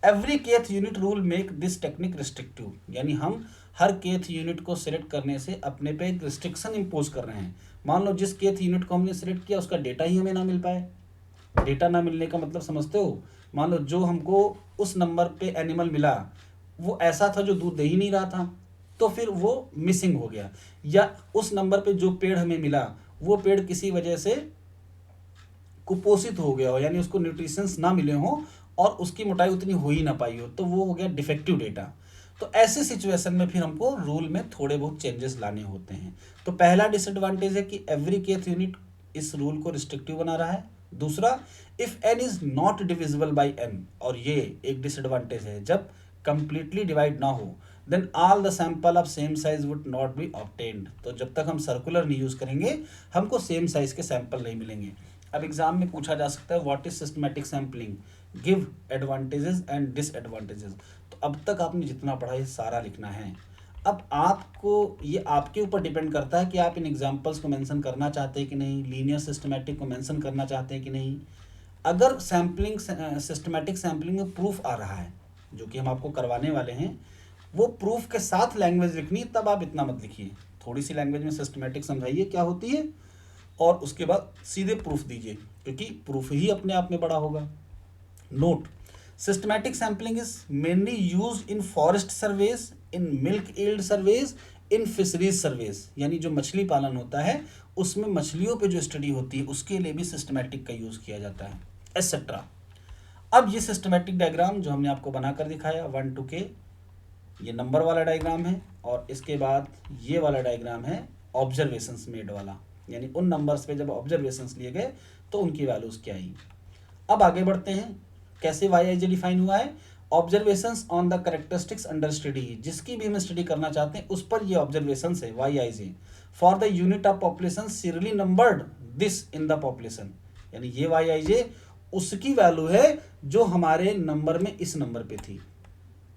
Every kth unit rule make this technique restrictive, यानी हम हर केथ यूनिट को सिलेक्ट करने से अपने पे एक रिस्ट्रिक्शन इम्पोज कर रहे हैं। मान लो जिस केथ यूनिट को हमने सिलेक्ट किया उसका डेटा ही हमें ना मिल पाए। डेटा ना मिलने का मतलब समझते हो? मान लो जो हमको उस नंबर पे एनिमल मिला वो ऐसा था जो दूध दे ही नहीं रहा था, तो फिर वो मिसिंग हो गया। या उस नंबर पे जो पेड़ हमें मिला वो पेड़ किसी वजह से कुपोषित हो गया हो, यानी उसको न्यूट्रिशंस ना मिले हो और उसकी मोटाई उतनी हो ही ना पाई हो, तो वो हो गया डिफेक्टिव डेटा। तो ऐसे सिचुएशन में फिर हमको रूल में थोड़े बहुत चेंजेस लाने होते हैं। तो पहला डिसएडवांटेज है कि एवरी केथ यूनिट इस रूल को रिस्ट्रिक्टिव बना रहा है। दूसरा, if n is not divisible by n, और ये एक डिसएडवांटेज है, जब कंप्लीटली डिवाइड ना हो then all the sample of same size would not be obtained. तो जब तक हम सर्कुलर नहीं यूज करेंगे हमको सेम साइज के सैंपल नहीं मिलेंगे। अब एग्जाम में पूछा जा सकता है what is systematic sampling, give advantages and disadvantages. तो अब तक आपने जितना पढ़ा ये सारा लिखना है। अब आपको ये आपके ऊपर डिपेंड करता है कि आप इन एग्जांपल्स को मेंशन करना चाहते हैं कि नहीं, लीनियर सिस्टमैटिक को मेंशन करना चाहते हैं कि नहीं। अगर सैम्पलिंग सिस्टमैटिक सैम्पलिंग में प्रूफ आ रहा है जो कि हम आपको करवाने वाले हैं, वो प्रूफ के साथ लैंग्वेज लिखनी, तब आप इतना मत लिखिए। थोड़ी सी लैंग्वेज में सिस्टमैटिक समझाइए क्या होती है और उसके बाद सीधे प्रूफ दीजिए, क्योंकि प्रूफ ही अपने आप में बड़ा होगा। Note, systematic sampling is mainly use in forest surveys, in milk yield surveys, in fisheries surveys, यानी जो मछली पालन होता है उसमें मछलियों पे जो स्टडी होती है उसके लिए भी सिस्टमैटिक का यूज किया जाता है, एटसेट्रा। अब ये सिस्टमैटिक डायग्राम जो हमने आपको बनाकर दिखाया 1 to k, ये नंबर वाला डायग्राम है, और इसके बाद ये वाला डायग्राम है ऑब्जर्वेशंस मेड वाला, यानी उन नंबर्स पे जब ऑब्जर्वेशंस लिए गए तो उनकी वैल्यूज क्या आई। अब आगे बढ़ते हैं, कैसे वाई आई जे डिफाइन हुआ है। Observations on the characteristics under study, जिसकी भी हम स्टडी करना चाहते हैं उस पर ये ऑब्जर्वेशंस है Y I J. For the unit of population serially numbered this in the population, यानी ये वाई आई जे उसकी वैल्यू है जो हमारे नंबर में इस नंबर पे थी।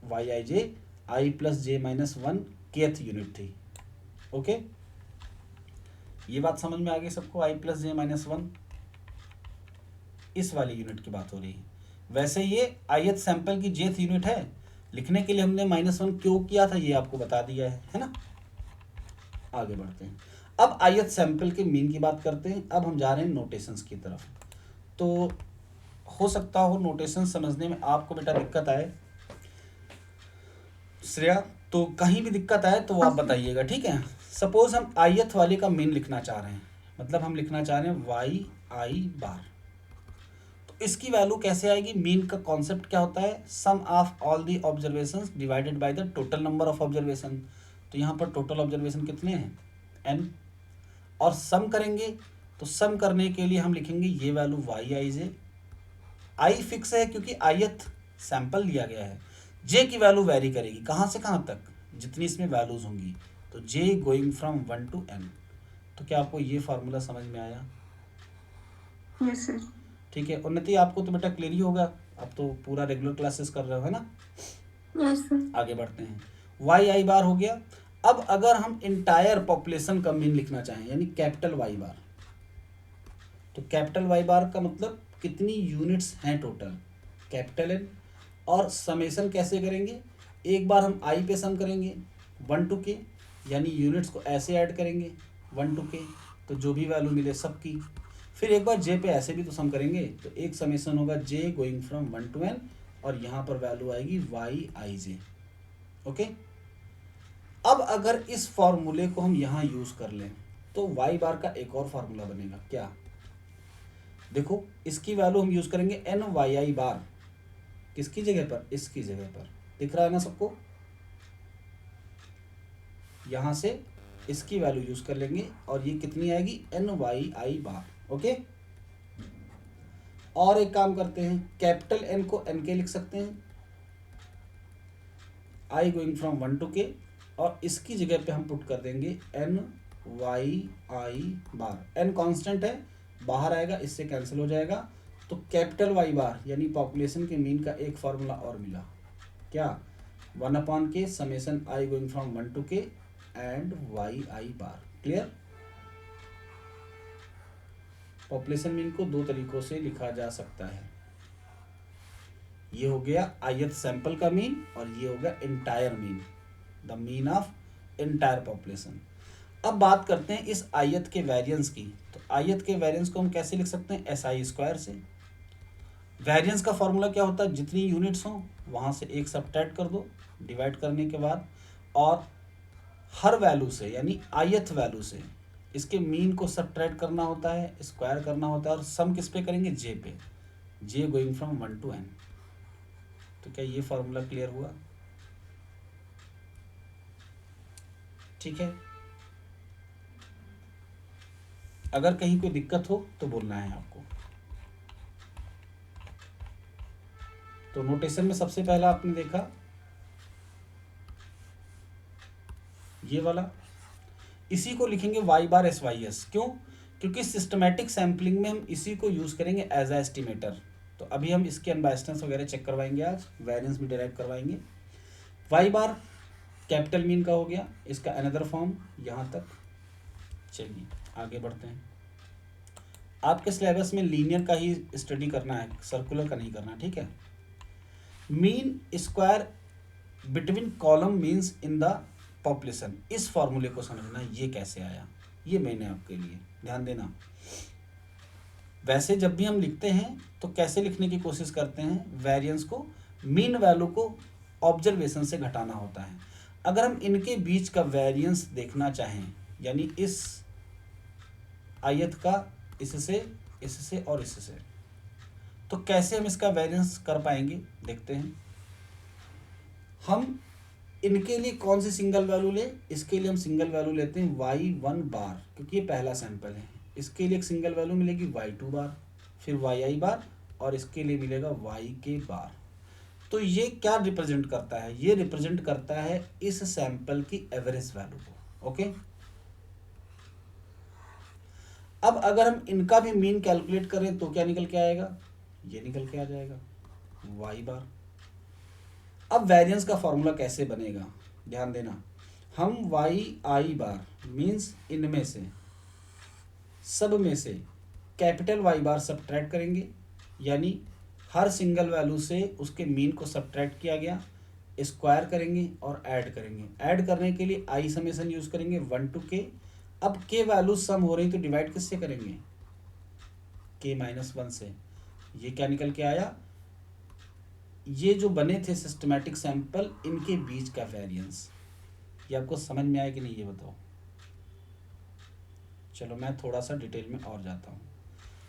Y I J I plus J minus 1 kth unit थी। ओके, ये बात समझ में आ गई सबको? आई प्लस जे माइनस 1 इस वाली यूनिट की बात हो रही है। वैसे ये ith सैंपल की jth यूनिट है, लिखने के लिए हमने -1 क्यों किया था ये आपको बता दिया है ना। आगे बढ़ते हैं, अब ith सैंपल के मीन की बात करते हैं। अब हम जा रहे हैं नोटेशंस की तरफ। तो हो सकता हो नोटेशन समझने में आपको बेटा दिक्कत आए श्रेया, तो कहीं भी दिक्कत आए तो वो आप बताइएगा, ठीक है। सपोज हम ith वाले का मीन लिखना चाह रहे हैं, मतलब हम लिखना चाह रहे हैं वाई आई बार, तो इसकी वैल्यू कैसे आएगी? मीन का कॉन्सेप्ट क्या होता है? Sum of all the observations divided by the total number of observation. तो यहाँ पर टोटल ऑब्जर्वेशन कितने हैं? n, और सम करेंगे तो सम करने के लिए हम लिखेंगे ये value Y I J. I fix है क्योंकि ith सैंपल लिया गया है। जे की वैल्यू वेरी करेगी, कहाँ से कहाँ तक? जितनी इसमें वैल्यूज होंगी। तो जे गोइंग फ्रॉम 1 to n। तो क्या आपको ये फार्मूला समझ में आया? Yes sir. ठीक है, उन्नति आपको तो बेटा क्लियर ही होगा, अब तो पूरा रेगुलर क्लासेस कर रहे हो है ना। Yes sir. आगे बढ़ते हैं, वाई आई बार हो गया। अब अगर हम इंटायर पॉपुलेशन का मीन लिखना चाहें, यानी कैपिटल वाई बार, तो कैपिटल वाई बार का मतलब कितनी यूनिट्स हैं टोटल, कैपिटल एन। और समेशन कैसे करेंगे? एक बार हम आई पे सम करेंगे 1 to k, यानी यूनिट्स को ऐसे ऐड करेंगे 1 to k, तो जो भी वैल्यू मिले सबकी। फिर एक बार जे पे ऐसे भी तो सम करेंगे, तो एक समेशन होगा जे गोइंग फ्रॉम 1 to n, और यहाँ पर वैल्यू आएगी वाई आई जे। ओके, अब अगर इस फॉर्मूले को हम यहाँ यूज कर लें तो वाई बार का एक और फार्मूला बनेगा। क्या? देखो, इसकी वैल्यू हम यूज करेंगे एन वाई आई बार, किसकी जगह पर? इसकी जगह पर। दिख रहा है ना सबको? यहां से इसकी वैल्यू यूज कर लेंगे और ये कितनी आएगी? N Y I bar. Okay, और एक काम करते हैं, कैपिटल एन को एन के लिख सकते हैं, आई गोइंग फ्रॉम 1 to k, और इसकी जगह पे हम पुट कर देंगे N Y I bar. N constant है, बाहर आएगा, इससे कैंसिल हो जाएगा, तो कैपिटल वाई बार यानी पॉपुलेशन के मीन का एक फॉर्मूला और मिला। क्या? 1/k summation I going from 1 to k and Y I bar. Clear? Population mean को दो तरीकों से लिखा जा सकता है। ये हो गया ith सैंपल का मीन और ये हो गया entire mean, the mean of entire population. अब बात करते हैं इस ith के वेरिएंस की। तो ith के वेरिएंस को हम कैसे लिख सकते हैं? SI स्क्वायर से। वेरिएंस का फॉर्मूला क्या होता है? जितनी यूनिट्स हों वहाँ से एक सब्ट्रैक्ट कर दो डिवाइड करने के बाद, और हर वैल्यू से यानी ith वैल्यू से इसके मीन को सब्ट्रैक्ट करना होता है, स्क्वायर करना होता है, और सम किस पे करेंगे? j पे, j going from 1 to n। तो क्या ये फॉर्मूला क्लियर हुआ? ठीक है, अगर कहीं कोई दिक्कत हो तो बोलना है आपको। तो नोटेशन में सबसे पहला आपने देखा ये वाला, इसी को लिखेंगे y बार SYS। क्यों? क्योंकि सिस्टमैटिक सैम्पलिंग में हम इसी को यूज करेंगे एज ए एस्टिमेटर। तो अभी हम इसके अनबायसनेस वगैरह चेक करवाएंगे, आज वेरिएंस भी डिराइव करवाएंगे। y बार कैपिटल मीन का हो गया, इसका अनदर फॉर्म यहाँ तक। चलिए आगे बढ़ते हैं। आपके सिलेबस में लीनियर का ही स्टडी करना है, सर्कुलर का नहीं करना, ठीक है। Mean square between column means in the population, इस फॉर्मूले को समझना ये कैसे आया, ये मैंने आपके लिए ध्यान देना। वैसे जब भी हम लिखते हैं तो कैसे लिखने की कोशिश करते हैं? वेरिएंस को मीन वैल्यू को ऑब्जर्वेशन से घटाना होता है। अगर हम इनके बीच का वेरिएंस देखना चाहें, यानी इस आयत का इससे और इससे, तो कैसे हम इसका वेरिएंस कर पाएंगे देखते हैं। हम इनके लिए कौन सी सिंगल वैल्यू ले? इसके लिए हम सिंगल वैल्यू लेते हैं y1 बार, क्योंकि ये पहला सैंपल है। इसके लिए एक सिंगल वैल्यू मिलेगी y2 बार, फिर yi बार, और इसके लिए मिलेगा yk बार। तो ये क्या रिप्रेजेंट करता है? ये रिप्रेजेंट करता है इस सैंपल की एवरेज वैल्यू को। ओके, अब अगर हम इनका भी मीन कैलकुलेट करें तो क्या निकल के आएगा? ये निकल के आ जाएगा y बार। अब वेरिएंस का फॉर्मूला कैसे बनेगा ध्यान देना। हम yi बार मीन्स इनमें से सब में से कैपिटल Y बार सब्ट्रैक्ट करेंगे, यानी हर सिंगल वैल्यू से उसके मीन को सब्ट्रैक्ट किया गया, स्क्वायर करेंगे और ऐड करेंगे। ऐड करने के लिए आई समेशन यूज करेंगे 1 to k। अब k वैल्यू सम हो रही तो डिवाइड किससे करेंगे? k-1 से। ये क्या निकल के आया? ये जो बने थे सिस्टमैटिक सैंपल, इनके बीच का वेरिएंस। ये आपको समझ में आया कि नहीं ये बताओ। चलो मैं थोड़ा सा डिटेल में और जाता हूँ।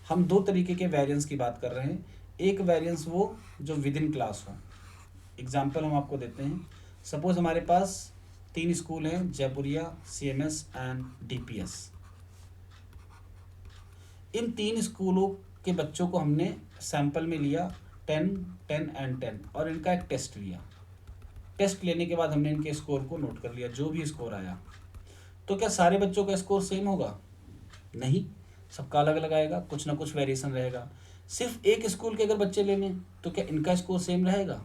हम दो तरीके के वेरिएंस की बात कर रहे हैं। एक वेरिएंस वो जो विद इन क्लास हो। एग्जाम्पल हम आपको देते हैं। सपोज हमारे पास 3 स्कूल हैं, जयपुरिया, CMS एंड DPS। इन 3 स्कूलों के बच्चों को हमने सैंपल में लिया 10, 10 एंड 10, और इनका एक टेस्ट लिया। टेस्ट लेने के बाद हमने इनके स्कोर को नोट कर लिया, जो भी स्कोर आया। तो क्या सारे बच्चों का स्कोर सेम होगा? नहीं, सबका अलग अलग आएगा, कुछ ना कुछ वेरिएशन रहेगा। सिर्फ एक स्कूल के अगर बच्चे लेने तो क्या इनका स्कोर सेम रहेगा?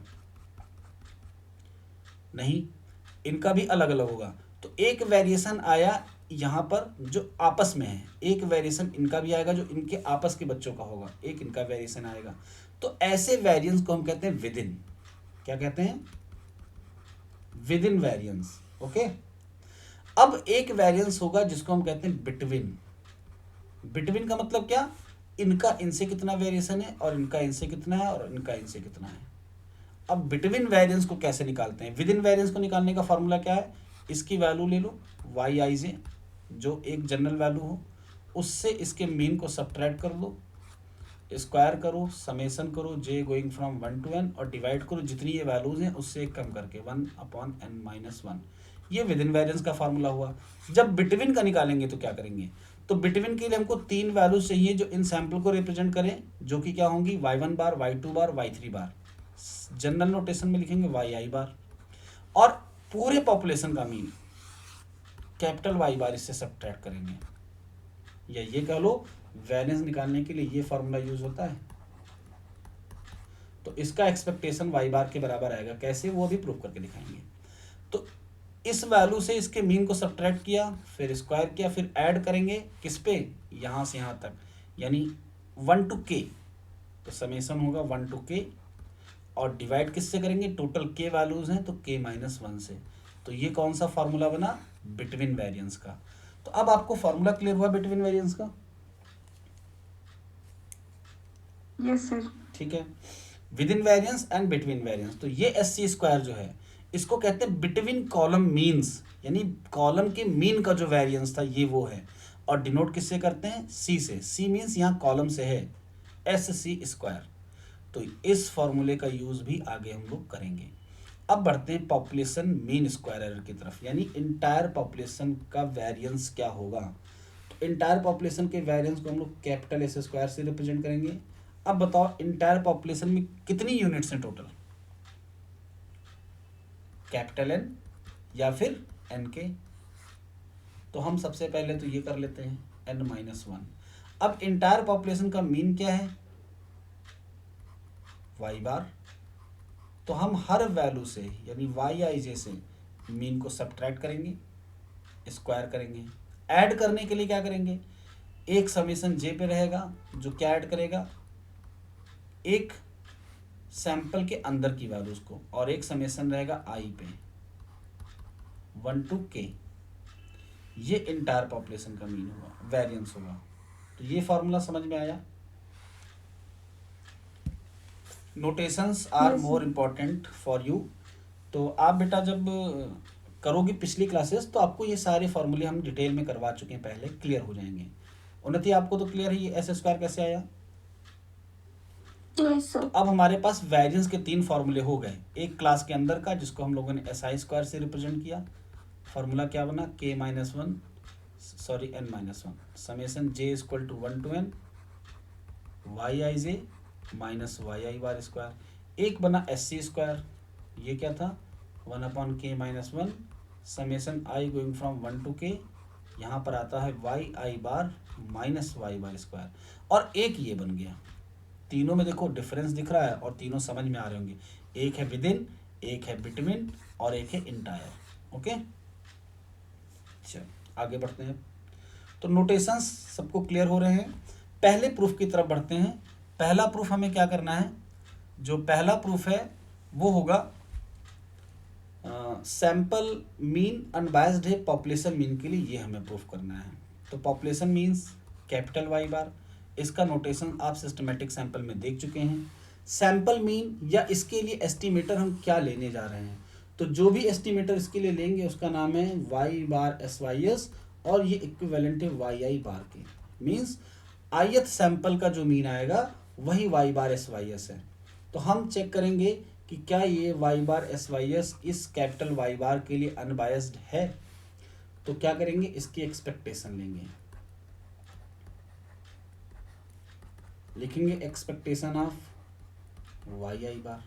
नहीं, इनका भी अलग अलग होगा। तो एक वेरिएशन आया यहाँ पर जो आपस में है, एक वेरिएशन इनका भी आएगा जो इनके आपस के बच्चों का होगा, एक इनका वेरिएशन आएगा। तो ऐसे वेरिएंस को हम कहते हैं विद इन। क्या कहते हैं? With in variance. ओके, अब एक वेरिएंस होगा जिसको हम कहते हैं बिटवीन। बिटवीन का मतलब क्या? इनका इनसे कितना वेरिएशन है और इनका इनसे कितना है और इनका इनसे कितना है। अब बिटवीन वेरिएंस को कैसे निकालते हैं? विद इन वेरिएंस को निकालने का फॉर्मूला क्या है? इसकी वैल्यू ले लो yij, जो एक जनरल वैल्यू हो, उससे इसके मीन को सब्ट्रैक्ट कर दो, स्क्वायर करो, समेशन करो j going from 1 to n, और डिवाइड करो जितनी ये वैल्यूज हैं उससे एक कम करके 1/n-1। ये विद इन वेरिएंस का फार्मूला हुआ। जब बिटवीन का निकालेंगे तो क्या करेंगे? तो बिटवीन के लिए हमको 3 वैल्यूज चाहिए जो इन सैंपल को रिप्रेजेंट करें, जो कि क्या होंगी? y1 बार, y2 बार, y3 बार। जनरल नोटेशन में लिखेंगे yi बार, और पूरे पॉपुलेशन का मीन कैपिटल Y बार इससे सब्ट्रैक्ट करेंगे। या ये कह लो वेरिएंस निकालने के लिए ये फॉर्मूला यूज होता है। तो इसका एक्सपेक्टेशन y बार के बराबर आएगा। कैसे? वो अभी प्रूव करके दिखाएंगे। तो इस वैल्यू से इसके मीन को सब्ट्रैक्ट किया, फिर स्क्वायर किया, फिर ऐड करेंगे किस पे? यहाँ से यहाँ तक। यानी 1 to k, तो समेसन होगा 1 to k, और डिवाइड किससे करेंगे, टोटल k वैल्यूज हैं तो k माइनस 1 से। तो ये कौन सा फार्मूला बना, बिटवीन वेरिएंस का। तो अब आपको फार्मूला क्लियर हुआ बिटवीन वेरिएंस का? Yes sir. ठीक है, with in variance and between variance. तो ये एस सी स्क्वायर जो है इसको कहते हैं बिटवीन कॉलम मीन्स, यानी कॉलम के मीन का जो वेरिएंस था ये वो है। और डिनोट किससे करते हैं, सी से। सी मीन्स यहाँ कॉलम से है, एस सी स्क्वायर। तो इस फॉर्मूले का यूज भी आगे हम लोग करेंगे। अब बढ़ते हैं पॉपुलेशन मीन स्क्वायर एरर की तरफ, यानी इंटायर पॉपुलेशन का वेरिएंस क्या होगा। तो इंटायर पॉपुलेशन के वेरिएंस को हम लोग कैपिटल एस स्क्वायर से रिप्रेजेंट करेंगे। अब बताओ इंटायर पॉपुलेशन में कितनी यूनिट्स हैं टोटल, कैपिटल एन या फिर एन के। तो हम सबसे पहले तो ये कर लेते हैं एन माइनस 1। अब इंटायर पॉपुलेशन का मीन क्या है, वाई बार। तो हम हर वैल्यू से यानी वाई आई जे से मीन को सब्ट्रैक्ट करेंगे, स्क्वायर करेंगे। ऐड करने के लिए क्या करेंगे, एक समेसन जे पे रहेगा जो क्या ऐड करेगा, एक सैंपल के अंदर की वैल्यूज को, और एक समेसन रहेगा आई पे 1 to k। ये इंटायर पॉपुलेशन का मीन होगा, वेरिएंस होगा। तो ये फॉर्मूला समझ में आया। Notations are Yes, more sir. Important for you. तो आप बेटा जब करोगे पिछली क्लासेस तो आपको ये सारे फॉर्मूले हम डिटेल में करवा चुके हैं, पहले क्लियर हो जाएंगे। उन्नति आपको तो क्लियर है एस स्क्वायर कैसे आया। यस तो सर। अब हमारे पास वेरिएंस के 3 फॉर्मूले हो गए, एक क्लास के अंदर का जिसको हम लोगों ने एस आई स्क्वायर से रिप्रेजेंट किया। फॉर्मूला क्या बना, K minus 1 sorry N minus 1 summation J equal to 1 to n Y I J minus Y I bar square. एक बना एस सी स्क्वायर, ये क्या था 1 अपॉन के minus 1 summation i going from 1 to k, यहाँ पर आता है Y I bar minus Y bar square. और एक ये बन गया। तीनों में देखो डिफरेंस दिख रहा है और तीनों समझ में आ रहे होंगे, एक है विद इन, एक है बिटवीन और एक है इंटायर। ओके चलो आगे बढ़ते हैं। तो नोटेशंस सबको क्लियर हो रहे हैं। पहले प्रूफ की तरफ बढ़ते हैं। पहला प्रूफ हमें क्या करना है, जो पहला प्रूफ है वो होगा सैंपल मीन अनबायस्ड है पॉपुलेशन मीन के लिए, ये हमें प्रूफ करना है। तो पॉपुलेशन मीन्स कैपिटल वाई बार, इसका नोटेशन आप सिस्टमेटिक सैंपल में देख चुके हैं। सैंपल मीन या इसके लिए एस्टिमेटर हम क्या लेने जा रहे हैं, तो जो भी एस्टिमेटर इसके लिए लेंगे उसका नाम है Y bar S Y S, और ये इक्विवेलेंट है वाई आई बार के। मीन्स ith सैंपल का जो मीन आएगा वही Y bar S Y S है। तो हम चेक करेंगे कि क्या ये Y bar S Y S इस कैपिटल वाई बार के लिए अनबायस्ड है। तो क्या करेंगे, इसकी एक्सपेक्टेशन लेंगे, लिखेंगे एक्सपेक्टेशन ऑफ वाई आई बार।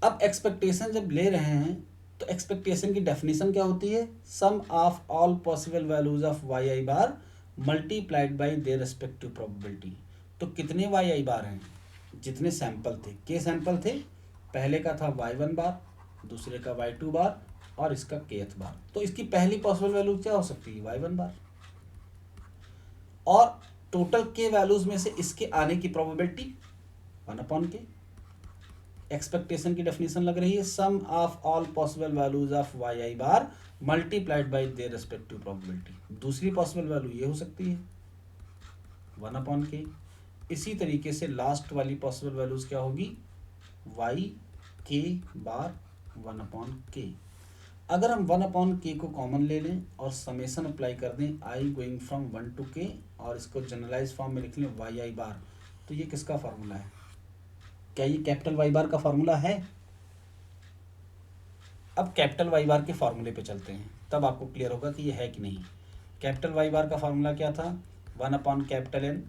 अब एक्सपेक्टेशन जब ले रहे हैं तो एक्सपेक्टेशन की डेफिनेशन क्या होती है, sum of all possible values of Y I bar multiplied by their respective probability. तो कितने वाई आई बार हैं, जितने सैंपल थे, के सैंपल थे, पहले का था y1 बार, दूसरे का y2 बार और इसका kth बार। तो इसकी पहली पॉसिबल वैल्यू क्या हो सकती है, y1 बार। और टोटल के वैल्यूज में से इसके आने की प्रोबेबिलिटी 1 अपॉन के। एक्सपेक्टेशन की डेफिनेशन लग रही है sum of all possible values of Y I bar multiplied by their respective probability. दूसरी पॉसिबल वैल्यू ये हो सकती है 1 अपॉन के। इसी तरीके से लास्ट वाली पॉसिबल वैल्यूज क्या होगी, वाई के बार 1 अपॉन के। अगर हम 1 अपॉन के को कॉमन ले लें और समेसन अप्लाई कर दें आई गोइंग फ्रॉम 1 to k और इसको जनरलाइज फॉर्म में लिख लें वाई आई बार, तो ये किसका फार्मूला है, क्या ये कैपिटल वाई बार का फार्मूला है। अब कैपिटल वाई बार के फार्मूले पे चलते हैं, तब आपको क्लियर होगा कि ये है कि नहीं। कैपिटल वाई बार का फार्मूला क्या था, 1 upon capital N.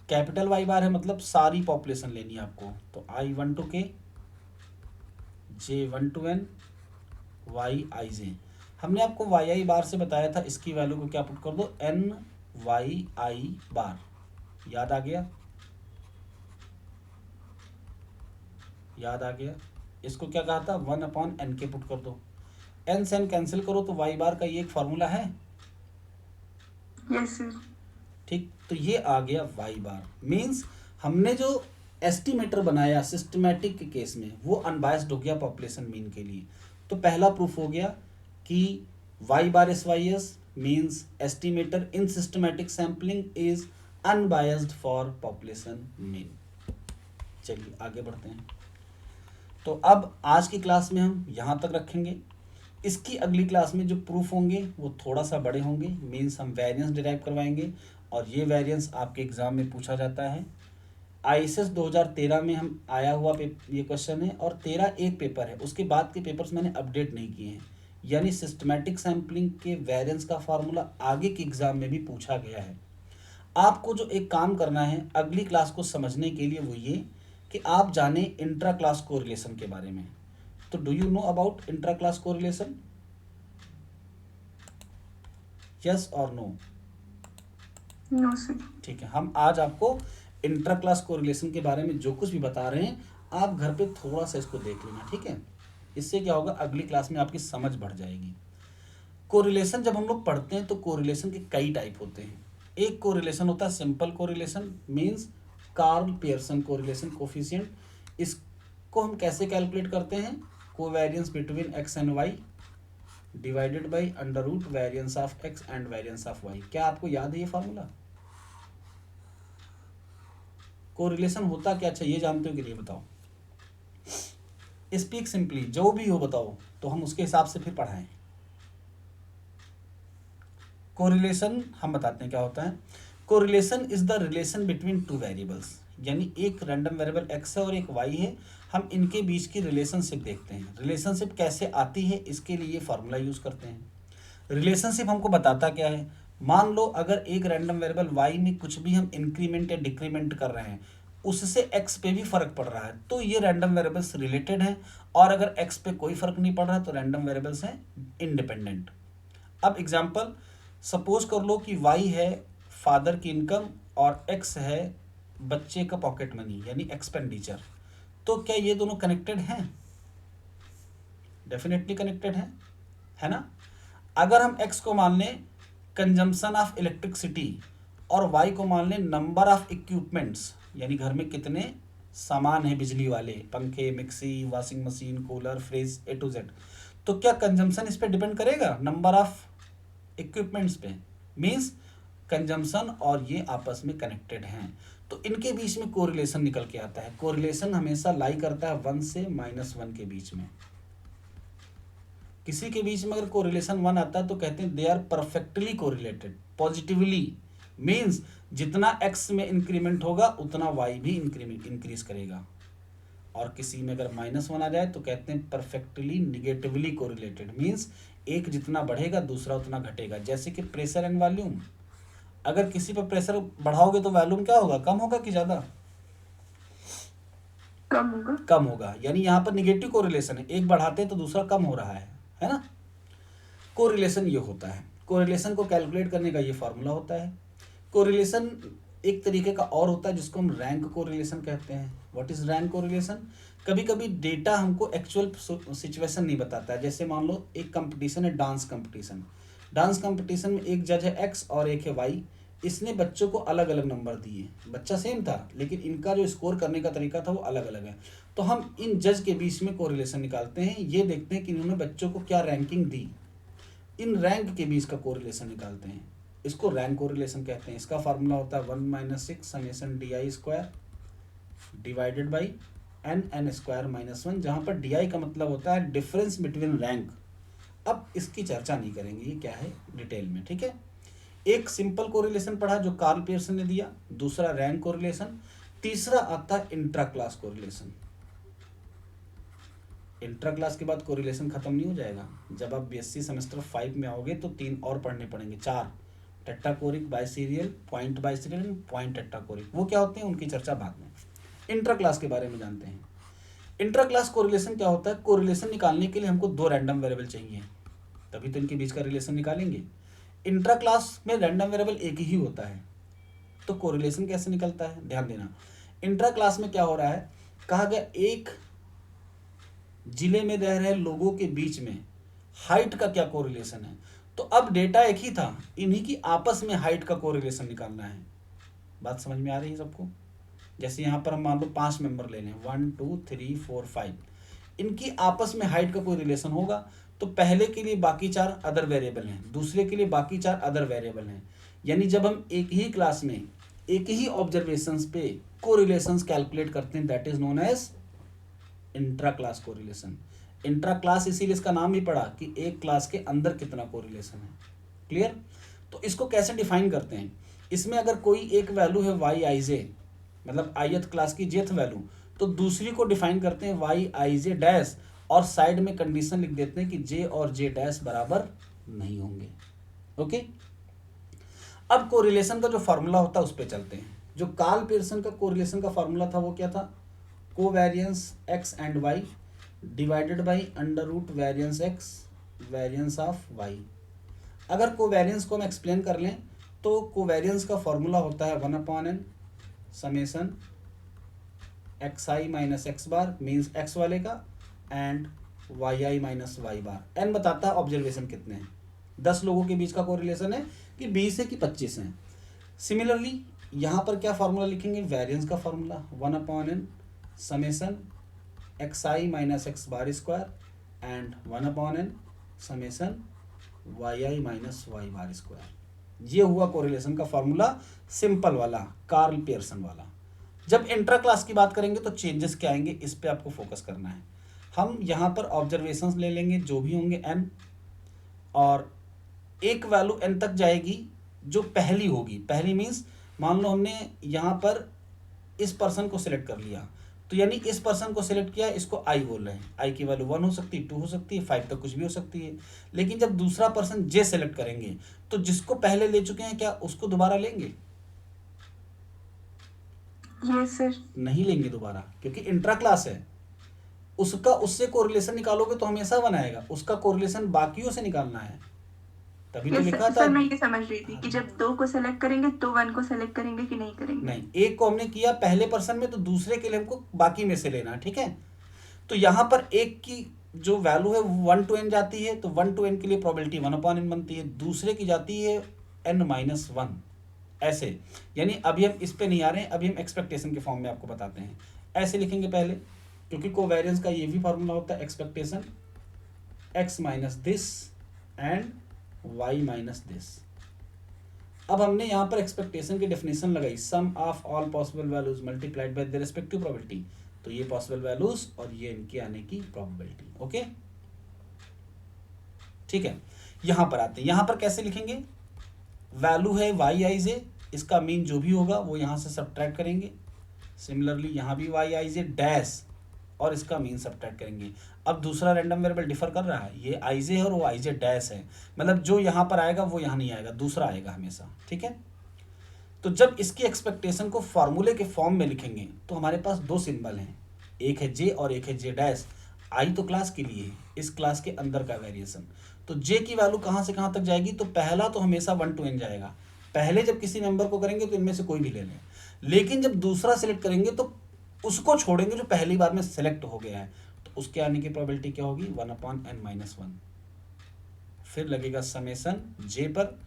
Capital Y bar है मतलब सारी पॉपुलेशन लेनी है आपको, तो I 1 to k J 1 to n Y I J. हमने आपको वाई आई बार से बताया था इसकी वैल्यू को क्या पुट कर दो, एन वाई आई बार। याद आ गया, याद आ गया। इसको क्या कहा था, 1 अपॉन एन के पुट कर दो, एन से एन कैंसिल करो तो वाई बार का ये एक फार्मूला है। Yes sir. ठीक, तो ये आ गया वाई बार। मीन्स हमने जो एस्टिमेटर बनाया सिस्टमैटिक के केस में वो अनबायस्ड हो गया पॉपुलेशन मीन के लिए। तो पहला प्रूफ हो गया कि Y bar S Y S means estimator in systematic sampling is unbiased for population mean. चलिए आगे बढ़ते हैं। तो अब आज की क्लास में हम यहाँ तक रखेंगे। इसकी अगली क्लास में जो प्रूफ होंगे वो थोड़ा सा बड़े होंगे, मीन्स हम वेरिएंस डिराइव करवाएंगे और ये वेरिएंस आपके एग्जाम में पूछा जाता है। आईएसएस 2013 में हम आया हुआ ये क्वेश्चन है और 13 एक पेपर है, उसके बाद के पेपर्स मैंने अपडेट नहीं किए हैं, यानी सिस्टमैटिक सैम्पलिंग के वेरिएंस का फार्मूला आगे के एग्जाम में भी पूछा गया है। आपको जो एक काम करना है अगली क्लास को समझने के लिए वो ये कि आप जाने इंट्रा क्लास कोरिलेशन के बारे में। तो do you know about intra class correlation? Yes और नो? No sir. ठीक है, हम आज आपको इंट्रा क्लास कोरिलेशन के बारे में जो कुछ भी बता रहे हैं आप घर पे थोड़ा सा इसको देख लेना, ठीक है। इससे क्या होगा, अगली क्लास में आपकी समझ बढ़ जाएगी। कोरिलेशन जब हम लोग पढ़ते हैं तो कोरिलेशन के कई टाइप होते हैं। एक कोरिलेशन होता है simple correlation, means Karl Pearson correlation coefficient. इसको हम कैसे कैलकुलेट करते हैं, covariance between X and Y divided by under root variance of X and variance of Y. क्या आपको याद है ये फॉर्मूला? कोरिलेशन होता क्या चाहिए जानते हो कि नहीं बताओ? स्पीक सिंपली, जो भी हो बताओ तो हम उसके हिसाब से फिर पढ़ाएं। कोरिलेशन हम बताते हैं क्या होता है। Correlation is the relation between two variables, यानी एक रैंडम वेरिएबल एक्स है और एक वाई है, हम इनके बीच की रिलेशनशिप देखते हैं। रिलेशनशिप कैसे आती है इसके लिए फार्मूला यूज करते हैं। रिलेशनशिप हमको बताता क्या है, मान लो अगर एक रैंडम वेरिएबल वाई में कुछ भी हम इंक्रीमेंट या डिक्रीमेंट कर रहे हैं उससे एक्स पे भी फर्क पड़ रहा है तो ये रैंडम वेरिएबल्स रिलेटेड हैं, और अगर एक्स पे कोई फर्क नहीं पड़ रहा है तो रैंडम वेरिएबल्स हैं इंडिपेंडेंट। अब एग्जांपल सपोज कर लो कि वाई है फादर की इनकम और एक्स है बच्चे का पॉकेट मनी यानी एक्सपेंडिचर। तो क्या ये दोनों कनेक्टेड हैं? डेफिनेटली कनेक्टेड हैं, है ना। अगर हम एक्स को मान लें कंजम्पशन ऑफ इलेक्ट्रिसिटी और वाई को मान लें नंबर ऑफ इक्विपमेंट्स, यानी घर में कितने सामान है बिजली वाले, पंखे, mixie, washing machine, cooler, fridge, A to Z, तो क्या कंजम्पशन इस पे डिपेंड करेगा नंबर ऑफ इक्विपमेंट्स पे? मीन्स कंजम्पशन और ये आपस में कनेक्टेड हैं, तो इनके बीच में कोरिलेशन निकल के आता है। कोरिलेशन हमेशा लाई करता है 1 से -1 के बीच में। किसी के बीच में अगर कोरिलेशन 1 आता है तो कहते हैं they are perfectly correlated positively, means जितना एक्स में इंक्रीमेंट होगा उतना वाई भी इंक्रीज करेगा। और किसी में अगर -1 आ जाए तो कहते हैं परफेक्टली निगेटिवली कोरिलेटेड, मीन्स एक जितना बढ़ेगा दूसरा उतना घटेगा। जैसे कि प्रेशर एंड वॉल्यूम, अगर किसी पर प्रेशर बढ़ाओगे तो वॉल्यूम क्या होगा, कम होगा कि ज्यादा? कम होगा। कम होगा, यानी यहाँ पर निगेटिव कोरिलेशन है, एक बढ़ाते हैं तो दूसरा कम हो रहा है ना। कोरिलेशन ये होता है। कोरिलेशन को कैलकुलेट करने का ये फार्मूला होता है। कोरिलेशन एक तरीके का और होता है जिसको हम रैंक कोरिलेशन कहते हैं। What is rank correlation? कभी कभी डेटा हमको एक्चुअल सिचुएशन नहीं बताता है। जैसे मान लो एक कंपटीशन है, डांस कंपटीशन। डांस कंपटीशन में एक जज है एक्स और एक है वाई, इसने बच्चों को अलग अलग नंबर दिए, बच्चा सेम था लेकिन इनका जो स्कोर करने का तरीका था वो अलग अलग है। तो हम इन जज के बीच में कोरिलेशन निकालते हैं, ये देखते हैं कि इन्होंने बच्चों को क्या रैंकिंग दी, इन रैंक के बीच का कोरिलेशन निकालते हैं, इसको रैंक कोरिलेशन कहते हैं। इसका फार्मूला होता है 1 - 6 summation DI square divided by n square -1, जहाँ पर DI का मतलब होता है डिफरेंस बिटवीन रैंक। अब इसकी चर्चा नहीं करेंगे, ये क्या है डिटेल में, ठीक है। एक सिंपल कोरिलेशन पढ़ा जो कार्ल पियर्सन ने दिया, दूसरा रैंक कोरिलेशन, तीसरा आता है intra class correlation. Intra class के बाद कोरिलेशन खत्म नहीं हो जाएगा। जब आप BSc सेमेस्टर 5 में आओगे तो 3 और पढ़ने पड़ेंगे, 4, टेट्राकोरिक, बाइसीरियल, पॉइंट बाइसीरियल एंड पॉइंट टेट्राकोरिक। वो क्या होते हैं उनकी चर्चा बाद में। इंट्रा क्लास के बारे में जानते हैं। इंट्रा क्लास कोरिलेशन क्या होता है? कोरिलेशन निकालने के लिए हमको 2 रैंडम वेरिएबल चाहिए, तभी तो इनके बीच का रिलेशन निकालेंगे। इंट्रा क्लास में रैंडम वेरिएबल एक ही होता है, तो कोरिलेशन कैसे निकलता है ध्यान देना। इंट्रा क्लास में क्या हो रहा है, कहा गया एक जिले में रह रहे लोगों के बीच में हाइट का क्या कोरिलेशन है, तो अब डेटा एक ही था, इन्हीं की आपस में हाइट का कोरिलेशन निकालना है। बात समझ में आ रही है सबको? जैसे यहाँ पर हम मान लो 5 मेंबर ले लें, 1 2 3 4 5, इनकी आपस में हाइट का कोई रिलेशन होगा। तो पहले के लिए बाकी 4 अदर वेरिएबल हैं, दूसरे के लिए बाकी 4 अदर वेरिएबल हैं। यानी जब हम एक ही क्लास में एक ही ऑब्जर्वेशंस पे कोरिलेशंस कैलकुलेट करते हैं, that is known as intra class correlation. Intra class इसीलिए इसका नाम ही पड़ा कि एक क्लास के अंदर कितना कोरिलेशन है। क्लियर? तो इसको कैसे डिफाइन करते हैं? इसमें अगर कोई एक वैल्यू है वाई आई जे, मतलब ith क्लास की jth वैल्यू, तो दूसरी को डिफाइन करते हैं वाई आई जे डैश, और साइड में कंडीशन लिख देते हैं कि जे और जे डैश बराबर नहीं होंगे। ओके, अब कोरिलेशन का जो फॉर्मूला होता है उस पर चलते हैं। जो कार्ल पियर्सन का कोरिलेशन का फॉर्मूला था वो क्या था? Covariance X and Y divided by under root variance X variance of Y. अगर कोवेरियंस को हम एक्सप्लेन कर लें तो कोवेरियंस का फॉर्मूला होता है 1/n summation X I minus X bar means X वाले का and Y I minus Y bar. N बताता है ऑब्जर्वेशन कितने हैं, 10 लोगों के बीच का कोरिलेशन है कि 20 है कि 25 हैं। सिमिलरली यहाँ पर क्या फार्मूला लिखेंगे? वेरिएंस का formula 1/n summation X I minus X bar square and 1/n summation Y I minus Y bar square. ये हुआ कोरिलेशन का फार्मूला, सिंपल वाला, कार्ल पियर्सन वाला। जब इंट्रा क्लास की बात करेंगे तो चेंजेस क्या आएंगे, इस पे आपको फोकस करना है। हम यहाँ पर ऑब्जर्वेशंस ले लेंगे जो भी होंगे n, और एक वैल्यू n तक जाएगी जो पहली होगी। पहली मीन्स मान लो हमने यहाँ पर इस पर्सन को सिलेक्ट कर लिया, तो यानी इस पर्सन को सिलेक्ट किया, इसको आई बोल रहे हैं। आई की वैल्यू 1 हो सकती है, 2 हो सकती है, 5 तक कुछ भी हो सकती है। लेकिन जब दूसरा पर्सन जे सेलेक्ट करेंगे तो जिसको पहले ले चुके हैं क्या उसको दोबारा लेंगे? Yes sir. नहीं लेंगे दोबारा, क्योंकि इंट्रा क्लास है। उसका उससे कोरिलेशन निकालोगे तो हमेशा बनाएगा, उसका कोरिलेशन बाकियों से निकालना है, तभी तो यस लिखा था। सर, मैं ये समझ रही थी कि जब 2 को सेलेक्ट करेंगे तो 1 को सेलेक्ट करेंगे कि नहीं करेंगे। नहीं, एक को हमने किया पहले पर्सन में, तो दूसरे के लिए हमको बाकी में से लेना है, ठीक है। तो यहाँ पर एक की जो वैल्यू है 1 to n जाती है, तो 1 to n के लिए प्रोबेबिलिटी 1/n बनती है, दूसरे की जाती है n-1, ऐसे। यानी अभी हम इस पे नहीं आ रहे हैं, अभी हम एक्सपेक्टेशन के फॉर्म में आपको बताते हैं। ऐसे लिखेंगे पहले, क्योंकि कोवेरियंस का ये भी फॉर्मूला होता है expectation x minus this and y minus this. अब हमने यहाँ पर एक्सपेक्टेशन की डेफिनेशन लगाई, sum of all possible values multiplied by the respective probability. तो ये पॉसिबल वैल्यूज और ये इनके आने की प्रोबेबिलिटी। ओके, ठीक है। यहां पर आते हैं, यहां पर कैसे लिखेंगे? वैल्यू है वाई आई जे, इसका मीन जो भी होगा वो यहां से सब्ट्रैक्ट करेंगे। सिमिलरली यहां भी वाई आई जे डैश और इसका मीन सब्ट्रैक्ट करेंगे। अब दूसरा रैंडम वेरिएबल डिफर कर रहा है, ये आई जे है और वो आई जे डैश है, मतलब जो यहां पर आएगा वो यहां नहीं आएगा, दूसरा आएगा हमेशा, ठीक है। तो जब इसकी एक्सपेक्टेशन को फॉर्मूले के फॉर्म में लिखेंगे तो हमारे पास 2 सिंबल हैं, एक है जे और एक है जे डैश। आई तो क्लास के लिए है, इस क्लास के अंदर का वेरिएशन। तो जे की वैल्यू कहाँ से कहाँ तक जाएगी? तो पहला तो हमेशा 1 to n जाएगा। पहले जब किसी मेंबर को करेंगे तो इनमें से कोई भी ले लें, लेकिन जब दूसरा सिलेक्ट करेंगे तो उसको छोड़ेंगे जो पहली बार में सिलेक्ट हो गया है, तो उसके आने की प्रोबेबिलिटी क्या होगी? 1/n-1। फिर लगेगा समेसन जे पर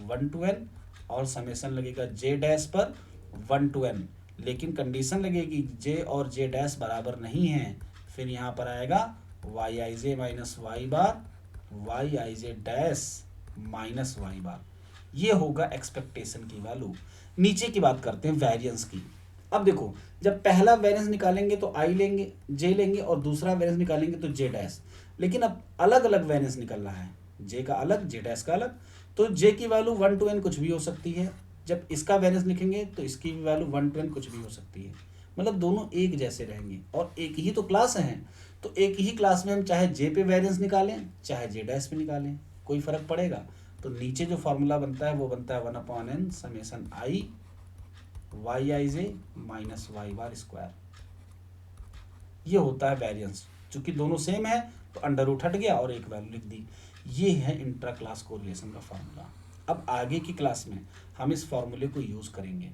1 to n और समेसन लगेगा जे डैश पर 1 to n, लेकिन कंडीशन लगेगी जे और जे डैश बराबर नहीं है। फिर यहाँ पर आएगा Y I J minus Y bar, Y I J dash minus Y बार। ये होगा एक्सपेक्टेशन की वैल्यू। नीचे की बात करते हैं वेरिएंस की। अब देखो, जब पहला वेरिएंस निकालेंगे तो आई लेंगे, जे लेंगे, और दूसरा वेरिएंस निकालेंगे तो जे डैश। लेकिन अब अलग अलग वेरिएंस निकल रहा है, जे का अलग, जे डैश का अलग। तो जे की वैल्यू 1 to n कुछ भी हो सकती है, जब इसका वेरिएंस लिखेंगे तो इसकी भी वैल्यू 1 to n कुछ भी हो सकती है। मतलब दोनों एक जैसे रहेंगे और एक ही तो क्लास हैं, तो एक ही क्लास में हम चाहे जे पे वेरिएंस निकालें चाहे जे डैश पे निकालें, कोई फर्क पड़ेगा? तो नीचे जो फॉर्मूला बनता है वो बनता है 1/n summation i Y I J minus Y bar square. ये होता है वेरिएंस। चूंकि दोनों सेम है तो अंडर रूट हट गया और एक वैल्यू लिख दी। ये है इंट्रा क्लास कोरिलेशन का फार्मूला। अब आगे की क्लास में हम इस फार्मूले को यूज़ करेंगे,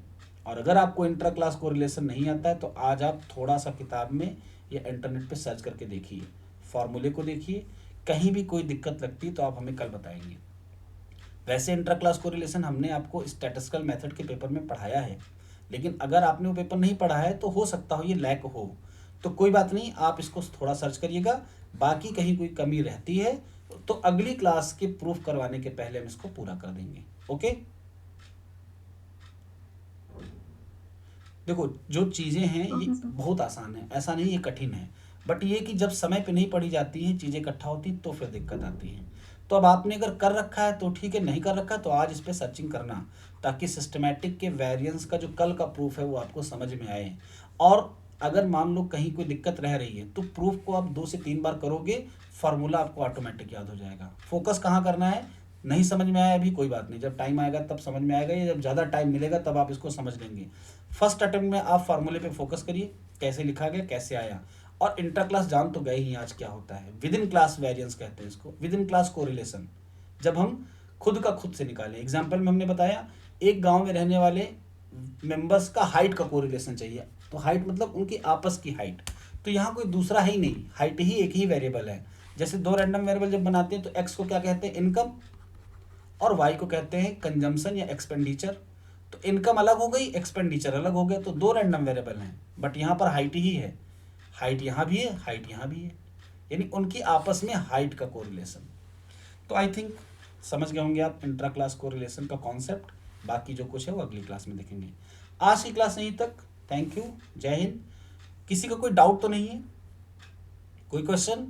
और अगर आपको इंट्रा क्लास कोरिलेशन नहीं आता है तो आज आप थोड़ा सा किताब में या इंटरनेट पे सर्च करके देखिए, फार्मूले को देखिए, कहीं भी कोई दिक्कत लगती है तो आप हमें कल बताएंगे। वैसे इंटर क्लास कोरिलेशन हमने आपको स्टैटिस्टिकल मेथड के पेपर में पढ़ाया है, लेकिन अगर आपने वो पेपर नहीं पढ़ा है तो हो सकता हो ये लैक हो, तो कोई बात नहीं, आप इसको थोड़ा सर्च करिएगा। बाकी कहीं कोई कमी रहती है तो अगली क्लास के प्रूफ करवाने के पहले हम इसको पूरा कर देंगे। ओके, देखो जो चीज़ें हैं ये ओके सर। बहुत आसान है, ऐसा नहीं ये कठिन है, बट ये कि जब समय पे नहीं पढ़ी जाती हैं, चीज़ें इकट्ठा होती तो फिर दिक्कत आती है। तो अब आपने अगर कर रखा है तो ठीक है, नहीं कर रखा है तो आज इस पर सर्चिंग करना, ताकि सिस्टमेटिक के वेरिएंस का जो कल का प्रूफ है वो आपको समझ में आए। और अगर मान लो कहीं कोई दिक्कत रह रही है तो प्रूफ को आप 2 से 3 बार करोगे, फार्मूला आपको ऑटोमेटिक याद हो जाएगा। फोकस कहाँ करना है, नहीं समझ में आया अभी कोई बात नहीं, जब टाइम आएगा तब समझ में आएगा, या जब ज़्यादा टाइम मिलेगा तब आप इसको समझ लेंगे। फर्स्ट अटेम्प्ट में आप फार्मूले पे फोकस करिए, कैसे लिखा गया, कैसे आया। और इंटर क्लास जान तो गए ही आज क्या होता है, विद इन क्लास वेरिएंस कहते हैं इसको, विद इन क्लास कोरिलेशन। जब हम खुद का खुद से निकालें, एग्जाम्पल में हमने बताया एक गांव में रहने वाले मेंबर्स का हाइट का कोरिलेशन चाहिए, तो हाइट मतलब उनकी आपस की हाइट, तो यहाँ कोई दूसरा है ही नहीं, हाइट ही एक ही वेरिएबल है। जैसे 2 रैंडम वेरिएबल जब बनाते हैं तो एक्स को क्या कहते हैं, इनकम, और वाई को कहते हैं कंजम्पशन या एक्सपेंडिचर। तो इनकम अलग हो गई, एक्सपेंडिचर अलग हो गया, तो 2 रैंडम वेरिएबल हैं, बट यहाँ पर हाइट ही है, हाइट यहाँ भी है, हाइट यहाँ भी है, यानी उनकी आपस में हाइट का कोरिलेशन। तो आई थिंक समझ गए होंगे आप इंट्रा क्लास कोरिलेशन का कॉन्सेप्ट। बाकी जो कुछ है वो अगली क्लास में देखेंगे। आज की क्लास यहीं तक, थैंक यू, जय हिंद। किसी का कोई डाउट तो नहीं है, कोई क्वेश्चन?